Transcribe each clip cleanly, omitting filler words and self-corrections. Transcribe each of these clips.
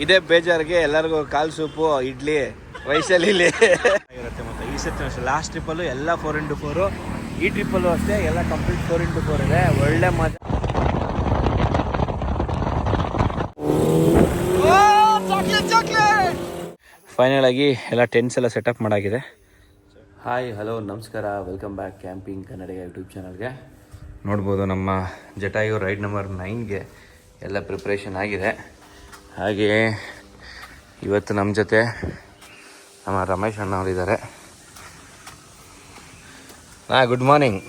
ಇದೇ ಬೇಜಾರಿಗೆ ಎಲ್ಲರಿಗೂ ಕಾಲ್ ಸೂಪು ಇಡ್ಲಿ ವಯಸ್ಸಲ್ಲಿ ಇರುತ್ತೆ. ಮತ್ತು ಈ ಸತಿ ಅಷ್ಟೇ ಲಾಸ್ಟ್ ಟ್ರಿಪ್ಪಲ್ಲೂ ಎಲ್ಲ 4x4, ಈ ಟ್ರಿಪ್ಪಲ್ಲೂ ಅಷ್ಟೇ ಎಲ್ಲ ಕಂಪ್ಲೀಟ್ 4x4 ಇದೆ. ಒಳ್ಳೆ ಮಜಾ. ಫೈನಲ್ ಆಗಿ ಎಲ್ಲ ಟೆಂಟ್ಸ್ ಎಲ್ಲ ಸೆಟಪ್ ಮಾಡಾಗಿದೆ. ಹಾಯ್ ಹಲೋ ನಮಸ್ಕಾರ, welcome back camping Kannada YouTube ಚಾನಲ್ಗೆ. ನೋಡ್ಬೋದು ನಮ್ಮ ಜಟಾಯು ರೈಡ್ ನಂಬರ್ 9ಗೆ ಎಲ್ಲ ಪ್ರಿಪ್ರೇಷನ್ ಆಗಿದೆ. ಹಾಗೆಯೇ ಇವತ್ತು ನಮ್ಮ ಜೊತೆ ನಮ್ಮ ರಮೇಶ್ ಅಣ್ಣ ಅವರಿದ್ದಾರೆ. Good morning.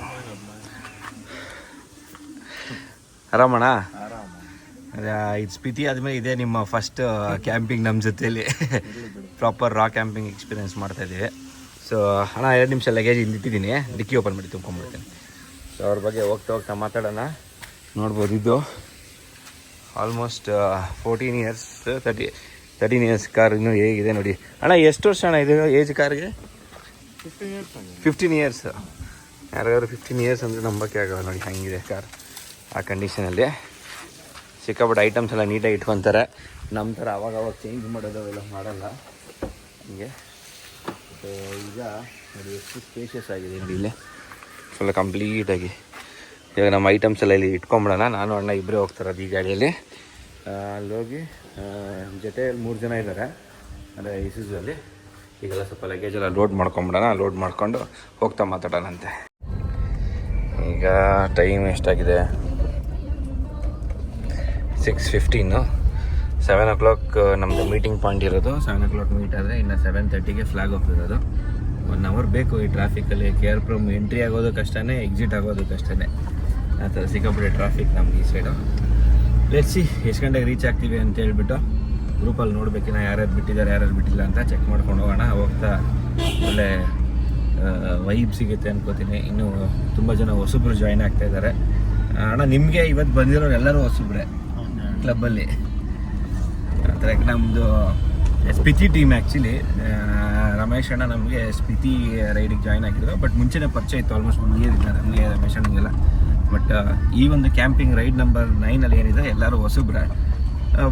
ಆರಾಮಣ್ಣ? ಇದು ಸ್ಪಿತಿ ಆದಮೇಲೆ ಇದೇ ನಿಮ್ಮ ಫಸ್ಟ್ ಕ್ಯಾಂಪಿಂಗ್ ನಮ್ಮ ಜೊತೆಯಲ್ಲಿ ಪ್ರಾಪರ್ ರಾ ಕ್ಯಾಂಪಿಂಗ್ ಎಕ್ಸ್ಪೀರಿಯೆನ್ಸ್ ಮಾಡ್ತಾಯಿದ್ದೀವಿ. ಸೊ ಅಣ್ಣ 2 ನಿಮಿಷ ಲಗೇಜ್ ಇಟ್ಟಿದ್ದೀನಿ, ಡಿಕ್ಕಿ ಓಪನ್ ಮಾಡಿ ತುಂಬ್ಕೊಂಡ್ಬಿಡ್ತೀನಿ. ಸೊ ಅವ್ರ ಬಗ್ಗೆ ಹೋಗ್ತಾ ಮಾತಾಡೋಣ. ನೋಡ್ಬೋದು ಇದು ಆಲ್ಮೋಸ್ಟ್ 14 ಇಯರ್ಸ್ 13 ಇಯರ್ಸ್ ಕಾರ್ ಇನ್ನೂ ಹೇಗಿದೆ ನೋಡಿ. ಅಣ್ಣ ಎಷ್ಟು ವರ್ಷ ಅಣ್ಣ ಇದು ಏಜ್ ಕಾರ್ಗೆ? 15 ಇಯರ್ಸ್. ಯಾರ್ಯಾರು 15 ಇಯರ್ಸ್ ಅಂದರೆ ನಂಬಕ್ಕೆ ಆಗೋಲ್ಲ ನೋಡಿ ಹೆಂಗಿದೆ ಕಾರ್ ಆ ಕಂಡೀಷನಲ್ಲಿ. ಸಿಕ್ಕಾಪಟ್ಟೆ ಐಟಮ್ಸ್ ಎಲ್ಲ ನೀಟಾಗಿ ಇಟ್ಕೊತಾರೆ. ನಮ್ಮ ಥರ ಅವಾಗ ಚೇಂಜ್ ಮಾಡೋದು ಅವೆಲ್ಲ ಮಾಡಲ್ಲ ಹೀಗೆ. ಸೊ ಈಗ ನೋಡಿ ಎಷ್ಟು ಸ್ಪೇಷಿಯಸ್ ಆಗಿದೆ ನೋಡಿ, ಇಲ್ಲಿ ಫುಲ್ ಕಂಪ್ಲೀಟಾಗಿ. ಇವಾಗ ನಮ್ಮ ಐಟಮ್ಸ್ ಎಲ್ಲ ಇಲ್ಲಿ ಇಟ್ಕೊಂಬಿಡೋಣ. ನಾನು ಅಣ್ಣ ಇಬ್ಬರೇ ಹೋಗ್ತಾರದು ಈ ಗಾಡಿಯಲ್ಲಿ. ಅಲ್ಲಿ ಹೋಗಿ ಜೊತೆಯಲ್ಲಿ 3 ಜನ ಇದ್ದಾರೆ ಅಂದರೆ ಇಸುಜಲ್ಲಿ. ಈಗೆಲ್ಲ ಸ್ವಲ್ಪ ಲಗೇಜೆಲ್ಲ ಲೋಡ್ ಮಾಡ್ಕೊಂಬಿಡೋಣ. ಲೋಡ್ ಮಾಡ್ಕೊಂಡು ಹೋಗ್ತಾ ಮಾತಾಡೋಣಂತೆ. ಈಗ ಟೈಮ್ ಎಷ್ಟಾಗಿದೆ? 6:15. 7 o'clock ನಮ್ಮದು ಮೀಟಿಂಗ್ ಪಾಯಿಂಟ್ ಇರೋದು. 7 o'clock ಮೀಟ್ ಆದರೆ ಇನ್ನು 7:30ಗೆ ಫ್ಲಾಗ್ ಆಫ್ ಇರೋದು. 1 hour ಬೇಕು ಈ ಟ್ರಾಫಿಕಲ್ಲಿ. KRPುರಂ ಎಂಟ್ರಿ ಆಗೋದು ಕಷ್ಟನೇ, ಎಕ್ಸಿಟ್ ಆಗೋದು ಕಷ್ಟನೇ. ಆ ಥರ ಸಿಕ್ಕಾಪಟ್ಟೆ ಟ್ರಾಫಿಕ್ ನಮ್ಗೆ ಈ ಸೈಡು. ಲೆಟ್ಸಿ ಎಷ್ಟು ಗಂಟೆಗೆ ರೀಚ್ ಆಗ್ತೀವಿ ಅಂತ ಹೇಳ್ಬಿಟ್ಟು ಗ್ರೂಪಲ್ಲಿ ನೋಡಬೇಕಿನ್ನ ಯಾರ್ಯಾರು ಬಿಟ್ಟಿದ್ದಾರೆ ಯಾರ್ಯಾರು ಬಿಟ್ಟಿಲ್ಲ ಅಂತ ಚೆಕ್ ಮಾಡ್ಕೊಂಡು ಹೋಗೋಣ. ಹೋಗ್ತಾ ಒಳ್ಳೆ ವೈಬ್ ಸಿಗುತ್ತೆ ಅನ್ಕೋತೀನಿ. ಇನ್ನೂ ತುಂಬ ಜನ ಹೊಸಬ್ರು ಜಾಯ್ನ್ ಆಗ್ತಾಯಿದ್ದಾರೆ. ಅಣ್ಣ ನಿಮಗೆ ಇವತ್ತು ಬಂದಿರೋರು ಎಲ್ಲರೂ ಹೊಸಬ್ರೆ ಕ್ಲಬ್ಬಲ್ಲಿ. ಆ ಥರ ನಮ್ಮದು ಸ್ಪಿತಿ ಟೀಮ್ ಆ್ಯಕ್ಚುಲಿ. ರಮೇಶ್ ಅಣ್ಣ ನಮಗೆ ಸ್ಪಿತಿ ರೈಡಿಗೆ ಜಾಯ್ನ್ ಆಗಿದ್ರು. ಬಟ್ ಮುಂಚೆನೇ ಪರಿಚಯ ಇತ್ತು ಆಲ್ಮೋಸ್ಟ್ 1 year ಇಲ್ಲ ನಮಗೆ ರಮೇಶ್ ಅಣ್ಣಗೆಲ್ಲ. ಬಟ್ ಈ ಒಂದು ಕ್ಯಾಂಪಿಂಗ್ ರೈಡ್ ನಂಬರ್ 9ಅಲ್ಲಿ ಏನಿದೆ ಎಲ್ಲರೂ ಹೊಸಬ್ರೆ.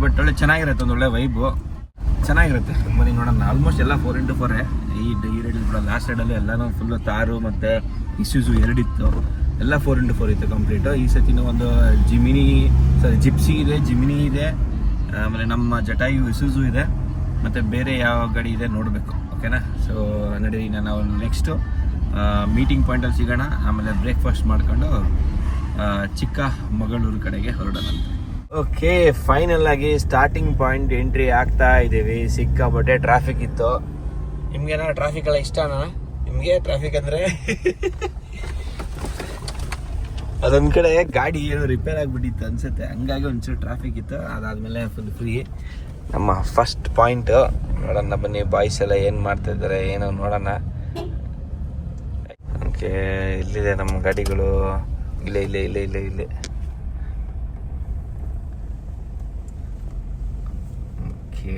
ಬಟ್ ಒಳ್ಳೆ ಚೆನ್ನಾಗಿರುತ್ತೆ, ಒಂದು ಒಳ್ಳೆ ವೈಬು ಚೆನ್ನಾಗಿರುತ್ತೆ. ಬನ್ನಿ ನೋಡೋಣ. ಆಲ್ಮೋಸ್ಟ್ ಎಲ್ಲ 4x4 ಈ ರೈಡಲ್ಲಿ ಕೂಡ. ಲಾಸ್ಟ್ ರೈಡಲ್ಲಿ ಎಲ್ಲನೂ ಫುಲ್ಲು ತಾರು ಮತ್ತು ಇಸ್ಯೂಸು 2 ಇತ್ತು. ಎಲ್ಲ 4x4 ಇತ್ತು ಕಂಪ್ಲೀಟು. ಈ ಸತಿನೂ ಒಂದು ಜಿಪ್ಸಿ ಇದೆ, ಜಿಮಿನಿ ಇದೆ, ಆಮೇಲೆ ನಮ್ಮ ಜಟಾಯು ಇಸುಜು ಇದೆ, ಮತ್ತು ಬೇರೆ ಯಾವ ಗಾಡಿ ಇದೆ ನೋಡಬೇಕು. ಓಕೆನಾ? ಸೊ ನಡೀರಿ, ನಾವು ನೆಕ್ಸ್ಟು ಮೀಟಿಂಗ್ ಪಾಯಿಂಟಲ್ಲಿ ಸಿಗೋಣ. ಆಮೇಲೆ ಬ್ರೇಕ್ಫಾಸ್ಟ್ ಮಾಡ್ಕೊಂಡು ಚಿಕ್ಕಮಗಳೂರು ಕಡೆಗೆ ಹೊರಡೋಣಂತೆ. ಓಕೆ, ಫೈನಲ್ ಆಗಿ ಸ್ಟಾರ್ಟಿಂಗ್ ಪಾಯಿಂಟ್ ಎಂಟ್ರಿ ಆಗ್ತಾ ಇದ್ದೀವಿ. ಸಿಕ್ಕಾಪಟ್ಟೆ ಟ್ರಾಫಿಕ್ ಇತ್ತು. ನಿಮ್ಗೇನ ಟ್ರಾಫಿಕ್ ಎಲ್ಲ ಇಷ್ಟನಾ? ನಿಮಗೆ ಟ್ರಾಫಿಕ್ ಅಂದರೆ ಅದೊಂದು ಕಡೆ ಗಾಡಿ ಏನೋ ರಿಪೇರ್ ಆಗಿಬಿಟ್ಟಿತ್ತು ಅನ್ಸುತ್ತೆ, ಹಂಗಾಗಿ ಒಂಚೂರು ಟ್ರಾಫಿಕ್ ಇತ್ತು. ಅದಾದಮೇಲೆ ಫುಲ್ ಫ್ರೀ. ನಮ್ಮ ಫಸ್ಟ್ ಪಾಯಿಂಟ್ ನೋಡೋಣ ಬನ್ನಿ. ಬಾಯ್ಸ್ ಎಲ್ಲ ಏನು ಮಾಡ್ತಾ ಇದ್ದಾರೆ ಏನೋ ನೋಡೋಣ. ಓಕೆ, ಇಲ್ಲಿದೆ ನಮ್ಮ ಗಾಡಿಗಳು. ಇಲ್ಲೇ ಓಕೆ.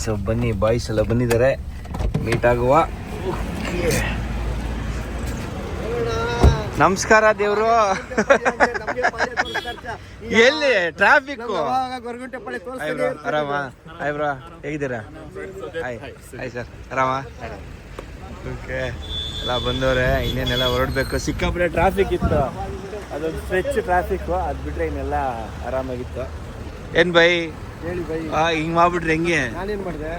ಸೊ ಬನ್ನಿ, ಬಾಯ್ಸ್ ಎಲ್ಲ ಬಂದಿದ್ದಾರೆ, ಮೀಟ್ ಆಗುವ. ಓಕೆ, ನಮಸ್ಕಾರ ದೇವ್ರು. ಎಲ್ಲಿ ಟ್ರಾಫಿಕ್? ಆರಾಮ? ಹಾಯ್ ಬ್ರೋ, ಹೇಗಿದ್ದೀರಾ? ಹಾಯ್ ಸರ್, ಆರಾಮ? ಓಕೆ, ಎಲ್ಲ ಬಂದವ್ರೆ. ಇನ್ನೇನೆಲ್ಲ ಹೊರಡ್ಬೇಕು. ಸಿಕ್ಕಾಪಟ್ಟೆ ಟ್ರಾಫಿಕ್ ಇತ್ತು, ಅದೊಂದು ಸ್ಟ್ರೆಚ್ ಟ್ರಾಫಿಕ್ಕು. ಅದು ಬಿಟ್ರೆ ಇನ್ನೆಲ್ಲ ಆರಾಮಾಗಿತ್ತು. ಏನು ಬೈ ಹೇಳಿ ಬೈ, ಹಿಂಗೆ ಮಾಡ್ಬಿಟ್ರೆ ಹೆಂಗೆ? ನಾನೇನು ಮಾಡಿದೆ?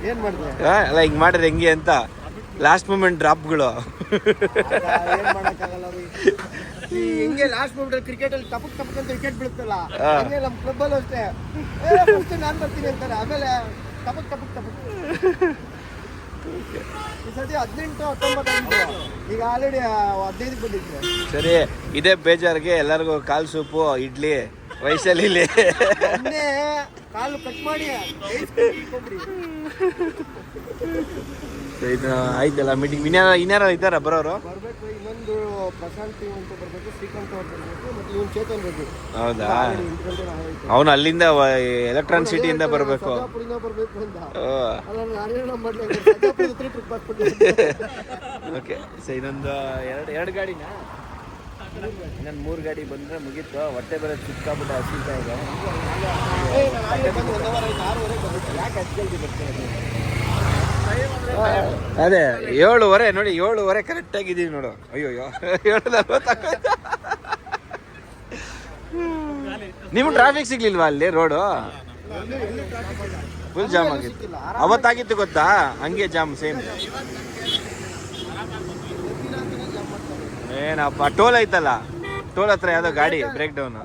ಏನು ಮಾಡಿದೆ ಅಲ್ಲ, ಹಿಂಗೆ ಮಾಡಿದ್ರೆ ಹೆಂಗೆ ಅಂತ ಲಾಸ್ಟ್ ಮೂಮೆಂಟ್ ಡ್ರಾಪ್ಗಳು. ಹಿಂಗೆ ಲಾಸ್ಟ್ ಮೂಮೆಂಟ್ ಕ್ರಿಕೆಟ್ ಅಲ್ಲಿ ಟಪಕ್ ಅಂತ ವಿಕೆಟ್ ಬೀಳುತ್ತಲ್ಲ, ಹಂಗೆ ನಮ್ಮ ಕ್ಲಬ್ ಅಲ್ಲೂ ಅಷ್ಟೇ. ನಾನು ಬರ್ತೀನಿ ಅಂತಾರೆ, ಆಮೇಲೆ ಟಪಕ್ ಈ ಸತಿ 18-19 ಈಗ ಆಲ್ರೆಡಿ 15 ಬಂದಿದ್ದೆ. ಸರಿ, ಇದೇ ಬೇಜಾರಿಗೆ ಎಲ್ಲರಿಗೂ ಕಾಲ್ ಸೂಪು ಇಡ್ಲಿ ವಯಸ್ಸಲ್ಲಿ ಕಾಲು ಕಟ್ ಮಾಡಿ ಇದು ಆಯ್ತಲ್ಲ ಮೀಟಿಂಗ್. ಇನ್ಯಾರ ಇದ್ದಾರ ಬರೋರು? ಬರ್ಬೇಕು. ಇನ್ನೊಂದು ಪ್ರಶಾಂತ್ ಅಂತ ಬರ್ಬೇಕು, ಶ್ರೀಕಾಂತ್ ಅವ್ರು ಬರ್ಬೇಕು, ಮತ್ತೆ ಇವ್ನು ಚೇತನ್ ಬರ್ಬೇಕು. ಹೌದಾ? ಅವನು ಅಲ್ಲಿಂದ ಎಲೆಕ್ಟ್ರಾನಿಕ್ ಸಿಟಿಯಿಂದ ಬರಬೇಕು. ಬರ್ಬೇಕು ಅಂತ ಓಕೆ. ಸೊ ಇದೊಂದು ಎರಡು ಗಾಡಿನ ಇನ್ನೊಂದು 3 ಗಾಡಿ ಬಂದರೆ ಮುಗೀತು. ಹೊಟ್ಟೆ ಬರೋ ಚಿಕ್ಕಾಬಿಟ್ಟು ಹಸಿತಾ ಇದೆ. ಯಾಕೆ ಅಷ್ಟು ಜಲ್ದಿ ಬರ್ತೀನಿ? ಅದೇ 7:15 ನೋಡಿ, 7:15 ಕರೆಕ್ಟಾಗಿದ್ದೀವಿ ನೋಡು. ಅಯ್ಯೋ 7:40. ನಿಮ್ಗೆ ಟ್ರಾಫಿಕ್ ಸಿಗ್ಲಿಲ್ವಾ ಅಲ್ಲಿ ರೋಡು? ಫುಲ್ ಜಾಮ್ ಆಗಿತ್ತು. ಅವತ್ತಾಗಿತ್ತು ಗೊತ್ತಾ, ಹಂಗೆ ಜಾಮ್ ಸೇಮ್. ಏನಪ್ಪ ಟೋಲ್ ಐತಲ್ಲ, ಟೋಲ್ ಹತ್ರ ಯಾವುದೋ ಗಾಡಿ ಬ್ರೇಕ್ ಡೌನು.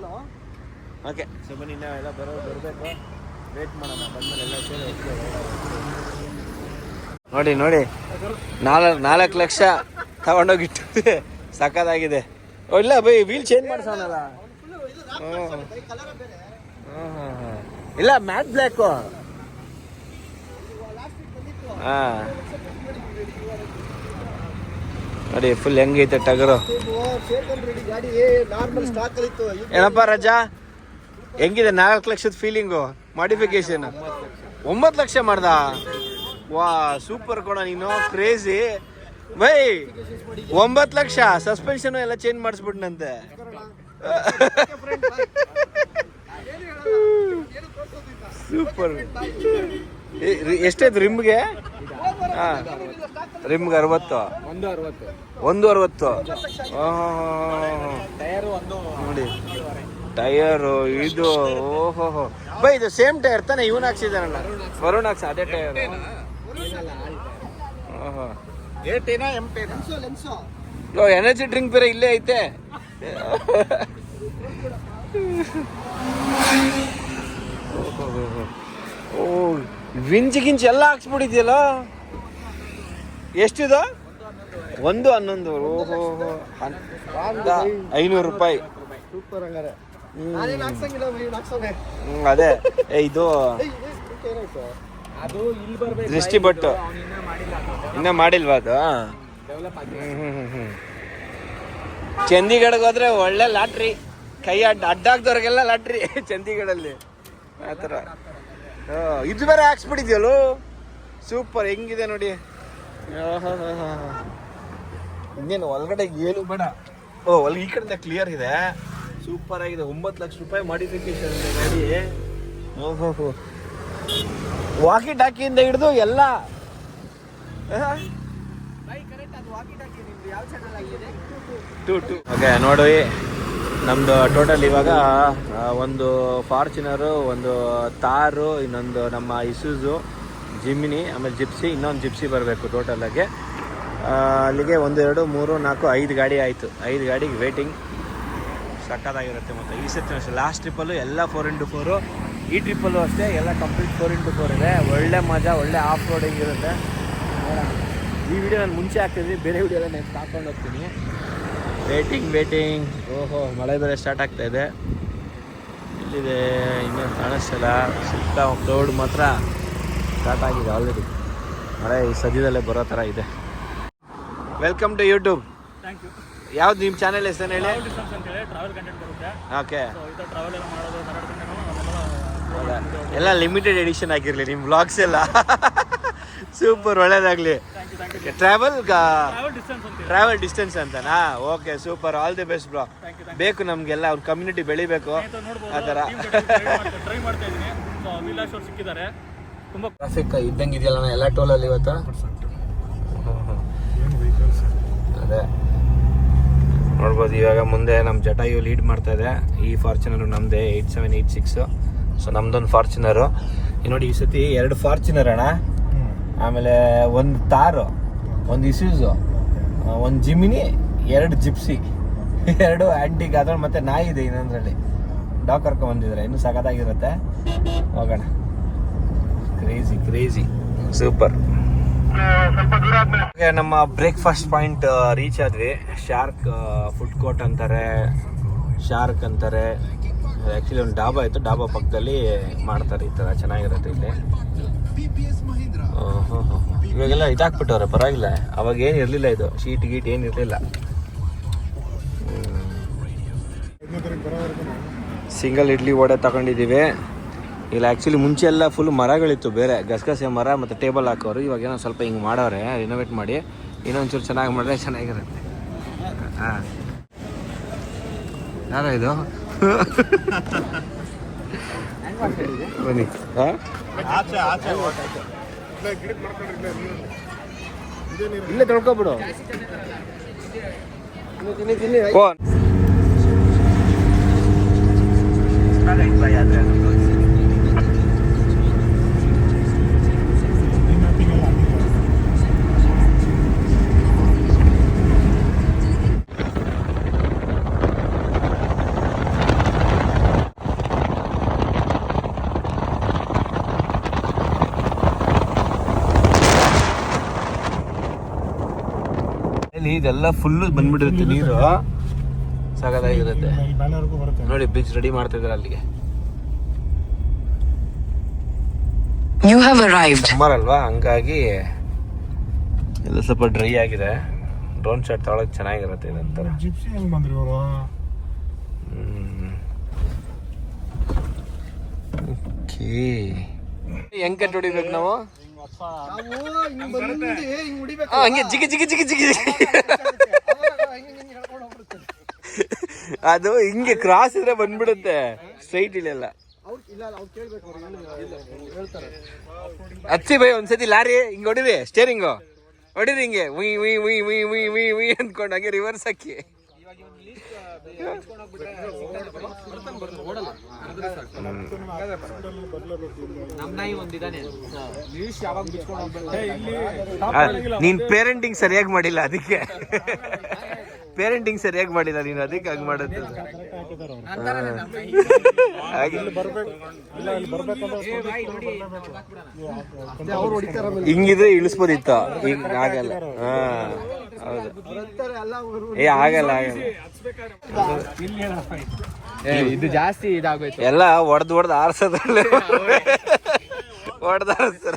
ಓಕೆ ಸೊ ಬನ್ನಿ, ನಾವೆಲ್ಲ ಬರಬೇಕು, ವೇಟ್ ಮಾಡೋಣ. ಬಂದ್ಮೇಲೆ ಎಲ್ಲ ಸೇರಿ ನೋಡಿ 4 ಲಕ್ಷ ತಗೊಂಡೋಗಿಟ್ಟು ಸಕ್ಕದಾಗಿದೆ. ಇಲ್ಲ ಬೈ, ವೀಲ್ ಚೇಂಜ್ ಮಾಡ್ಸೋಣಲ್ಲ. ಇಲ್ಲ ಮ್ಯಾಟ್ ಬ್ಲ್ಯಾಕು. ಹಾಂ ನೋಡಿ ಫುಲ್ ಹೆಂಗೈತೆ ಟಗರು. ಏನಪ್ಪ ರಜಾ, ಹೆಂಗಿದೆ 4 ಲಕ್ಷದ ಫೀಲಿಂಗು? ಮಾಡಿಫಿಕೇಶನ್ 9 ಲಕ್ಷ ಮಾಡ್ದ. ವಾ ಸೂಪರ್ ಕೊಡ ನೀನು, ಕ್ರೇಜಿ ಬೈ. 9 ಲಕ್ಷ ಸಸ್ಪೆನ್ಷನ್ ಎಲ್ಲ ಚೇಂಜ್ ಮಾಡಿಸ್ಬಿಟ್ನಂತೆ. ಸೂಪರ್. ಎಷ್ಟಾಯ್ತು ರಿಮ್ಗೆ? ಹಾಂ ರಿಮ್ಗೆ 60. 160. ನೋಡಿ ಟಯರು ಇದು. ಓಹೋ ಬೈ, ಇದು ಸೇಮ್ ಟೈರ್ ತಾನೆ? ಇವನ್ ಹಾಕ್ಸಿದಾರಲ್ಲ, ವರುಣ್ ಹಾಕ್ಸ ಅದೇ ಟೈರ್. ಓಹೋ ಎನರ್ಜಿ ಡ್ರಿಂಕ್ ಬೇರೆ ಇಲ್ಲೇ ಐತೆ. ಓ ವಿಂಚ್ ಗಿಂಚ್ ಎಲ್ಲ ಹಾಕ್ಸ್ಬಿಟ್ಟಿದ್ಯಲ್ಲ. ಎಷ್ಟಿದು? 111. ಓಹೋ 500 ರೂಪಾಯಿ. ಸೂಪರ್. ಹಂಗಾರೆ ಅದೇ ಇದು ದೃಷ್ಟಿ ಬಟ್ಟು ಇನ್ನ ಮಾಡಿಲ್ವಾ ಅದು? ಚಂಡೀಗಢಗೆ ಹೋದ್ರೆ ಒಳ್ಳೆ ಲಾಟ್ರಿ, ಕೈ ಅಡ್ಡಾಕ್ದವ್ರಿಗೆಲ್ಲ ಲಾಟ್ರಿ ಚಂಡೀಗಢಲ್ಲಿ ಆ ಥರ. ಇದು ಬೇರೆ ಹಾಕ್ಸ್ಬಿಟ್ಟಿದ್ಯಲ್ಲೋ, ಸೂಪರ್. ಹೆಂಗಿದೆ ನೋಡಿ. ಇನ್ನೇನು ಒಳಗಡೆ ಏನು ಬೇಡ. ಈ ಕಡೆಯಿಂದ ಕ್ಲಿಯರ್ ಇದೆ, ಸೂಪರ್ ಆಗಿದೆ. 9 ಲಕ್ಷ ರೂಪಾಯಿ ಮಾಡಿಫಿಕೇಶನ್ ಗಾಡಿ. ಓಹೋ ವಾಕಿ ಟಾಕಿಯಿಂದ ಹಿಡಿದು ಎಲ್ಲ. ಓಕೆ ನೋಡಿ, ನಮ್ಮದು ಟೋಟಲ್ ಇವಾಗ ಒಂದು ಫಾರ್ಚುನರು, ಒಂದು ತಾರು, ಇನ್ನೊಂದು ನಮ್ಮ ಇಸೂಜು, ಜಿಮ್ನಿ, ಆಮೇಲೆ ಜಿಪ್ಸಿ, ಇನ್ನೊಂದು ಜಿಪ್ಸಿ ಬರಬೇಕು ಟೋಟಲಾಗೆ. ಅಲ್ಲಿಗೆ 1 2 3 4 5 ಗಾಡಿ ಆಯಿತು. 5 ಗಾಡಿಗೆ ವೇಟಿಂಗ್. ಸಕ್ಕತ್ತಾಗಿರುತ್ತೆ. ಮತ್ತು ಈ ಸತಿ ಅಷ್ಟೇ, ಲಾಸ್ಟ್ ಟ್ರಿಪ್ಪಲ್ಲೂ ಎಲ್ಲ 4x4, ಈ ಟ್ರಿಪ್ಪಲ್ಲೂ ಅಷ್ಟೇ ಎಲ್ಲ ಕಂಪ್ಲೀಟ್ 4x4 ಇದೆ. ಒಳ್ಳೆ ಮಜಾ, ಒಳ್ಳೆ ಆಫ್ ರೋಡಿಂಗ್ ಇರುತ್ತೆ. ಈ ವಿಡಿಯೋ ನಾನು ಮುಂಚೆ ಹಾಕ್ತಿದ್ವಿ, ಬೇರೆ ವಿಡಿಯೋ ಎಲ್ಲ ನೆಕ್ಸ್ಟ್ ಹಾಕೊಂಡು ಹೋಗ್ತೀನಿ. ವೇಟಿಂಗ್. ಓಹೋ ಮಳೆ ಬೇರೆ ಸ್ಟಾರ್ಟ್ ಆಗ್ತಾ ಇದೆ. ಇಲ್ಲಿದೆ ಇನ್ನೂ ಕಾಣಿಸ್ತಲ್ಲ, ಸುತ್ತ ಕ್ಲೌಡ್ ಮಾತ್ರ ಸ್ಟಾರ್ಟ್ ಆಗಿದೆ ಆಲ್ರೆಡಿ. ಮಳೆ ಈ ಸದ್ಯದಲ್ಲೇ ಬರೋ ಥರ ಇದೆ. Welcome to YouTube. Thank you. ಯಾವ್ದು ನಿಮ್ಮ ಚಾನೆಲ್ ಹೆಸರು ಹೇಳಿ? ಟ್ರಾವೆಲ್ ಕಂಟೆಂಟ್ ಬರುತ್ತೆ. ಓಕೆ, ಟ್ರಾವೆಲ್ ಎಲ್ಲ ಮಾಡೋದು, ಎಲ್ಲ ಲಿಮಿಟೆಡ್ ಎಡಿಷನ್ ಆಗಿರಲಿ ನಿಮ್ಮ ವ್ಲಾಗ್ಸ್ ಎಲ್ಲ. ಸೂಪರ್, ಒಳ್ಳೇದಾಗಲಿ. ಟ್ರಾವೆಲ್ ಡಿಸ್ಟೆನ್ಸ್ ಅಂತನಾ? Okay super, all the best bro. ಬೇಕು ನಮಗೆಲ್ಲ ಅವ್ರ ಕಮ್ಯುನಿಟಿ ಬೆಳಿಬೇಕು ಆ ಥರ. ಟ್ರೈ ಮಾಡ್ತಾ ಇದ್ದೀನಿ. ಅಭಿಲಾಷ್ ಅವ್ರು ಸಿಕ್ಕಿದ್ದಾರೆ. ತುಂಬ ಟ್ರಾಫಿಕ್ ಇದ್ದಂಗೆ ಇದೆಯಲ್ಲ ಎಲ್ಲ ಟೋಲಲ್ಲಿ ಇವತ್ತು. ಅದೇ ನೋಡ್ಬೋದು. ಇವಾಗ ಮುಂದೆ ನಮ್ಮ ಜಟಾಯು ಲೀಡ್ ಮಾಡ್ತಾ ಇದೆ. ಈ ಫಾರ್ಚುನರು ನಮ್ಮದೇ 8786. ಸೊ ನಮ್ದೊಂದು ಫಾರ್ಚುನರು. ನೋಡಿ ಈ ಸತಿ 2 ಫಾರ್ಚುನರ್ ಅಣ್ಣ, ಆಮೇಲೆ 1 ತಾರು, 1 ಇಸ್ಯೂಸು, 1 ಜಿಮಿನಿ, 2 ಜಿಪ್ಸಿ, 2 ಆ್ಯಂಟಿಕ್. ಅದ್ರ ಮತ್ತೆ ನಾಯಿ ಇದೆ ಇನ್ನೊಂದರಲ್ಲಿ. ಡಾಗ್ ಕರ್ಕೊಂಡು ಬಂದಿದ್ದಾರೆ, ಇನ್ನೂ ಸಖತ್ತಾಗಿರುತ್ತೆ. ಹೋಗೋಣ. Crazy super. ನಮ್ಮ ಬ್ರೇಕ್ಫಾಸ್ಟ್ ಪಾಯಿಂಟ್ ರೀಚ್ ಆದ್ವಿ. ಶಾರ್ಕ್ ಫುಡ್ ಕೋರ್ಟ್ ಅಂತಾರೆ, ಶಾರ್ಕ್ ಅಂತಾರೆ. ಆ್ಯಕ್ಚುಲಿ ಒಂದು ಡಾಬಾ ಇತ್ತು, ಡಾಬಾ ಪಕ್ಕದಲ್ಲಿ ಮಾಡ್ತಾರೆ ಈ ಥರ, ಚೆನ್ನಾಗಿರುತ್ತೆ ಇಲ್ಲಿ. ಇವಾಗೆಲ್ಲ ಇದಾಕ್ಬಿಟ್ಟವ್ರೆ, ಪರವಾಗಿಲ್ಲ. ಅವಾಗ ಏನು ಇರಲಿಲ್ಲ, ಇದು ಶೀಟ್ ಗೀಟ್ ಏನು ಇರಲಿಲ್ಲ. ಸಿಂಗಲ್ ಇಡ್ಲಿ ವಡೆ ತಗೊಂಡಿದ್ದೀವಿ. ಇಲ್ಲ ಆ್ಯಕ್ಚುಲಿ ಮುಂಚೆ ಎಲ್ಲ ಫುಲ್ ಮರಗಳಿತ್ತು, ಬೇರೆ ಗಸಗಸೆ ಮರ ಮತ್ತು ಟೇಬಲ್ ಹಾಕೋರು. ಇವಾಗ ಏನೋ ಸ್ವಲ್ಪ ಹಿಂಗೆ ಮಾಡವ್ರೆ, ರಿನೋವೇಟ್ ಮಾಡಿ. ಇನ್ನೊಂಚೂರು ಚೆನ್ನಾಗಿ ಮಾಡಿದ್ರೆ ಚೆನ್ನಾಗಿರುತ್ತೆ. ಹಾಂ ಯಾರ ಇದು ಬನ್ನಿ ಇಲ್ಲೇ ತೊಳ್ಕೊಬಿಡು. ತಿನ್ನಿ ಓ ಇದೆಲ್ಲ ಫುಲ್ಲು ಬಂದ್ಬಿಟ್ಟಿರುತ್ತೆ ನೀರು, ಸಾಕಾಗಿರುತ್ತೆ ನೋಡಿ. ಬ್ರಿಡ್ಜ್ ರೆಡಿ ಮಾಡ್ತಾ ಇದ್ದಾರೆ ಅಲ್ಲಿಗೆ. ಸಮ್ಮರ್ ಅಲ್ವಾ, ಹಂಗಾಗಿ ಎಲ್ಲ ಸ್ವಲ್ಪ ಡ್ರೈ ಆಗಿದೆ. ಡ್ರೋನ್ ಶಾಟ್ ತಗೊಳಕ್ ಚೆನ್ನಾಗಿರುತ್ತೆ ಇದಂತರ. ಹೆಂಗ್ ಕಟ್ ಹೊಡಿಬೇಕು ನಾವು? ಹಂಗೆ ಜಿಗಿ ಜಿಗಿ ಜಿಗಿ ಜಿಗಿ ಅದು ಹಿಂಗೆ ಕ್ರಾಸ್ ಇದ್ರೆ ಬಂದ್ಬಿಡುತ್ತೆ, ಸ್ಟ್ರೈಟ್ ಇಲ್ಲೆಲ್ಲ. ಹಚ್ಚಿ ಬೈ ಒಂದ್ಸತಿ ಲಾರಿ ಹಿಂಗ್ ಹೊಡಿರಿ, ಸ್ಟೇರಿಂಗು ಹೊಡಿರಿ ಹಿಂಗೆ ಉಯ್ ಉಯ್ ಉಯ್ ಉಯ್ ಉಯ್ ಉಯ್ ಉಯ್ ಅಂದ್ಕೊಂಡು ಹಾಗೆ ರಿವರ್ಸ್ ಹಾಕಿ. ನೀನ್ ಪೇರೆಂಟಿಂಗ್ ಸರಿಯಾಗಿ ಮಾಡಿಲ್ಲ, ಅದಕ್ಕೆ ಪೇರೆಂಟಿಂಗ್ ಸರಿಯಾಗಿ ಮಾಡಿಲ್ಲ ನೀನು, ಅದಕ್ಕೆ ಹಂಗ್ ಮಾಡೋದು. ಹಿಂಗಿದ್ರೆ ಇಳಿಸ್ಬೋದಿತ್ತು, ಹಿಂಗ್ ಆಗಲ್ಲ. ಹಾ ಹೌದು, ಆಗಲ್ಲ ಆಗಲ್ಲ. ಇದು ಜಾಸ್ತಿ ಇದಾಗೋಯ್ತು, ಎಲ್ಲ ಹೊಡೆದು ಆರ್ಸೋದ್ರಲ್ಲೇ ಹೊಡೆದ ಆರಿಸ್ತಾರ.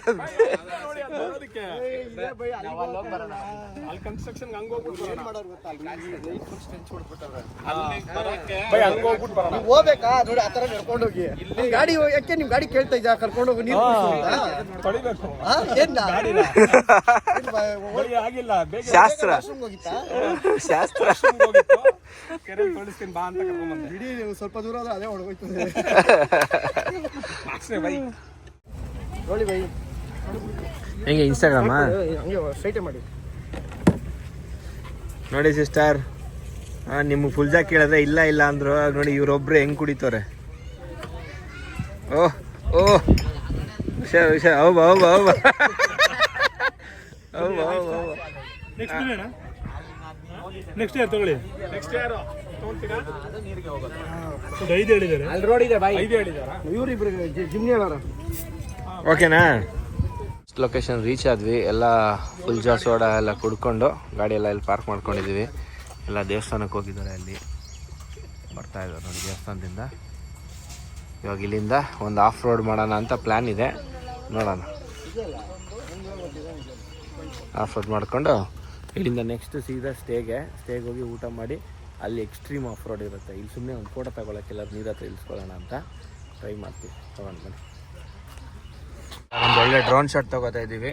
ಹೋಗ್ಬೇಕಾ ನೋಡಿ, ಆತರ ನಡ್ಕೊಂಡು ಹೋಗಿ. ಗಾಡಿ ಯಾಕೆ ನಿಮ್ ಗಾಡಿ ಕೇಳ್ತಾ ಇದ್ದ ಕರ್ಕೊಂಡು ಹೋಗಿ ನೀರು ಶಾಸ್ತ್ರ ಶಾಸ್ತ್ರ ಇಡೀ ಸ್ವಲ್ಪ ದೂರ ಆದ್ರೆ ಅದೇ ಹೊಡ್ಕೋಯ್ತದೆ ನೋಡಿ ಬೈ. ಹೆಂಗೆ ಇನ್ಸ್ಟಾಗ್ರಾಮ ಹಂಗೆ ಸ್ಟ್ರೈಟೇ ಮಾಡಿ ನೋಡಿ ಸಿಸ್ಟರ್. ನಿಮ್ಗೆ ಫುಲ್ ಜಾಕ್ ಕೇಳಿದ್ರೆ ಇಲ್ಲ ಇಲ್ಲ ಅಂದ್ರು ನೋಡಿ, ಇವ್ರೊಬ್ರು ಹೆಂಗ್ ಕುಡಿತವ್ರೆ. ಓಹ್ ಓಹ್ ಹುಷಾರ್ ಹುಷಾರ್. ಹೌಬ ಹೌಬ ಹೌಬ ಹೌಬ ಹೌಬ ಹೌಬ. ನೆಕ್ಸ್ಟ್ ಇಯರ್ ತಗೊಳ್ಳಿ. ನೆಕ್ಸ್ಟ್ ಇಯರ್ ತಗೊಳ್ತೀರಾ? 5 ಹೇಳಿದ್ದಾರೆ. ಅಲ್ಲಿ ರೋಡ್ ಇದೆ ಬಾಯ್, 5 ಹೇಳಿದಾರ ಇವ್ರಿಬ್ರು ಜಿಮ್ನಿ ಅಲ್ಲ. ಓಕೆನಾ? ಲೊಕೇಶನ್ ರೀಚ್ ಆದ್ವಿ. ಎಲ್ಲ ಫುಲ್ ಜಾ ಸೋಡಾ ಎಲ್ಲ ಕುಡ್ಕೊಂಡು ಗಾಡಿ ಎಲ್ಲ ಇಲ್ಲಿ ಪಾರ್ಕ್ ಮಾಡ್ಕೊಂಡಿದ್ದೀವಿ. ಎಲ್ಲ ದೇವಸ್ಥಾನಕ್ಕೆ ಹೋಗಿದ್ದಾರೆ, ಅಲ್ಲಿ ಬರ್ತಾ ಇದ್ದಾರೆ ನೋಡಿ ದೇವಸ್ಥಾನದಿಂದ. ಇವಾಗ ಇಲ್ಲಿಂದ ಒಂದು ಆಫ್ ರೋಡ್ ಮಾಡೋಣ ಅಂತ ಪ್ಲ್ಯಾನ್ ಇದೆ, ನೋಡೋಣ. ಆಫ್ ರೋಡ್ ಮಾಡಿಕೊಂಡು ಇಲ್ಲಿಂದ ನೆಕ್ಸ್ಟ್ ಸೀದಾ ಸ್ಟೇಗೆ ಹೋಗಿ ಊಟ ಮಾಡಿ, ಅಲ್ಲಿ ಎಕ್ಸ್ಟ್ರೀಮ್ ಆಫ್ ರೋಡ್ ಇರುತ್ತೆ. ಇಲ್ಲಿ ಸುಮ್ಮನೆ ಒಂದು ಫೋಟೋ ತಗೊಳಕ್ಕೆಲ್ಲ ನೀರು ಹತ್ರ ಇಳಿಸ್ಕೊಳ್ಳೋಣ ಅಂತ ಟ್ರೈ ಮಾಡ್ತೀವಿ. ತಗೊಂಡು ಬನ್ನಿ. ಒಂದು ಒಳ್ಳೆ ಡ್ರೋನ್ ಶಾಟ್ ತಗೋತಾ ಇದ್ದೀವಿ.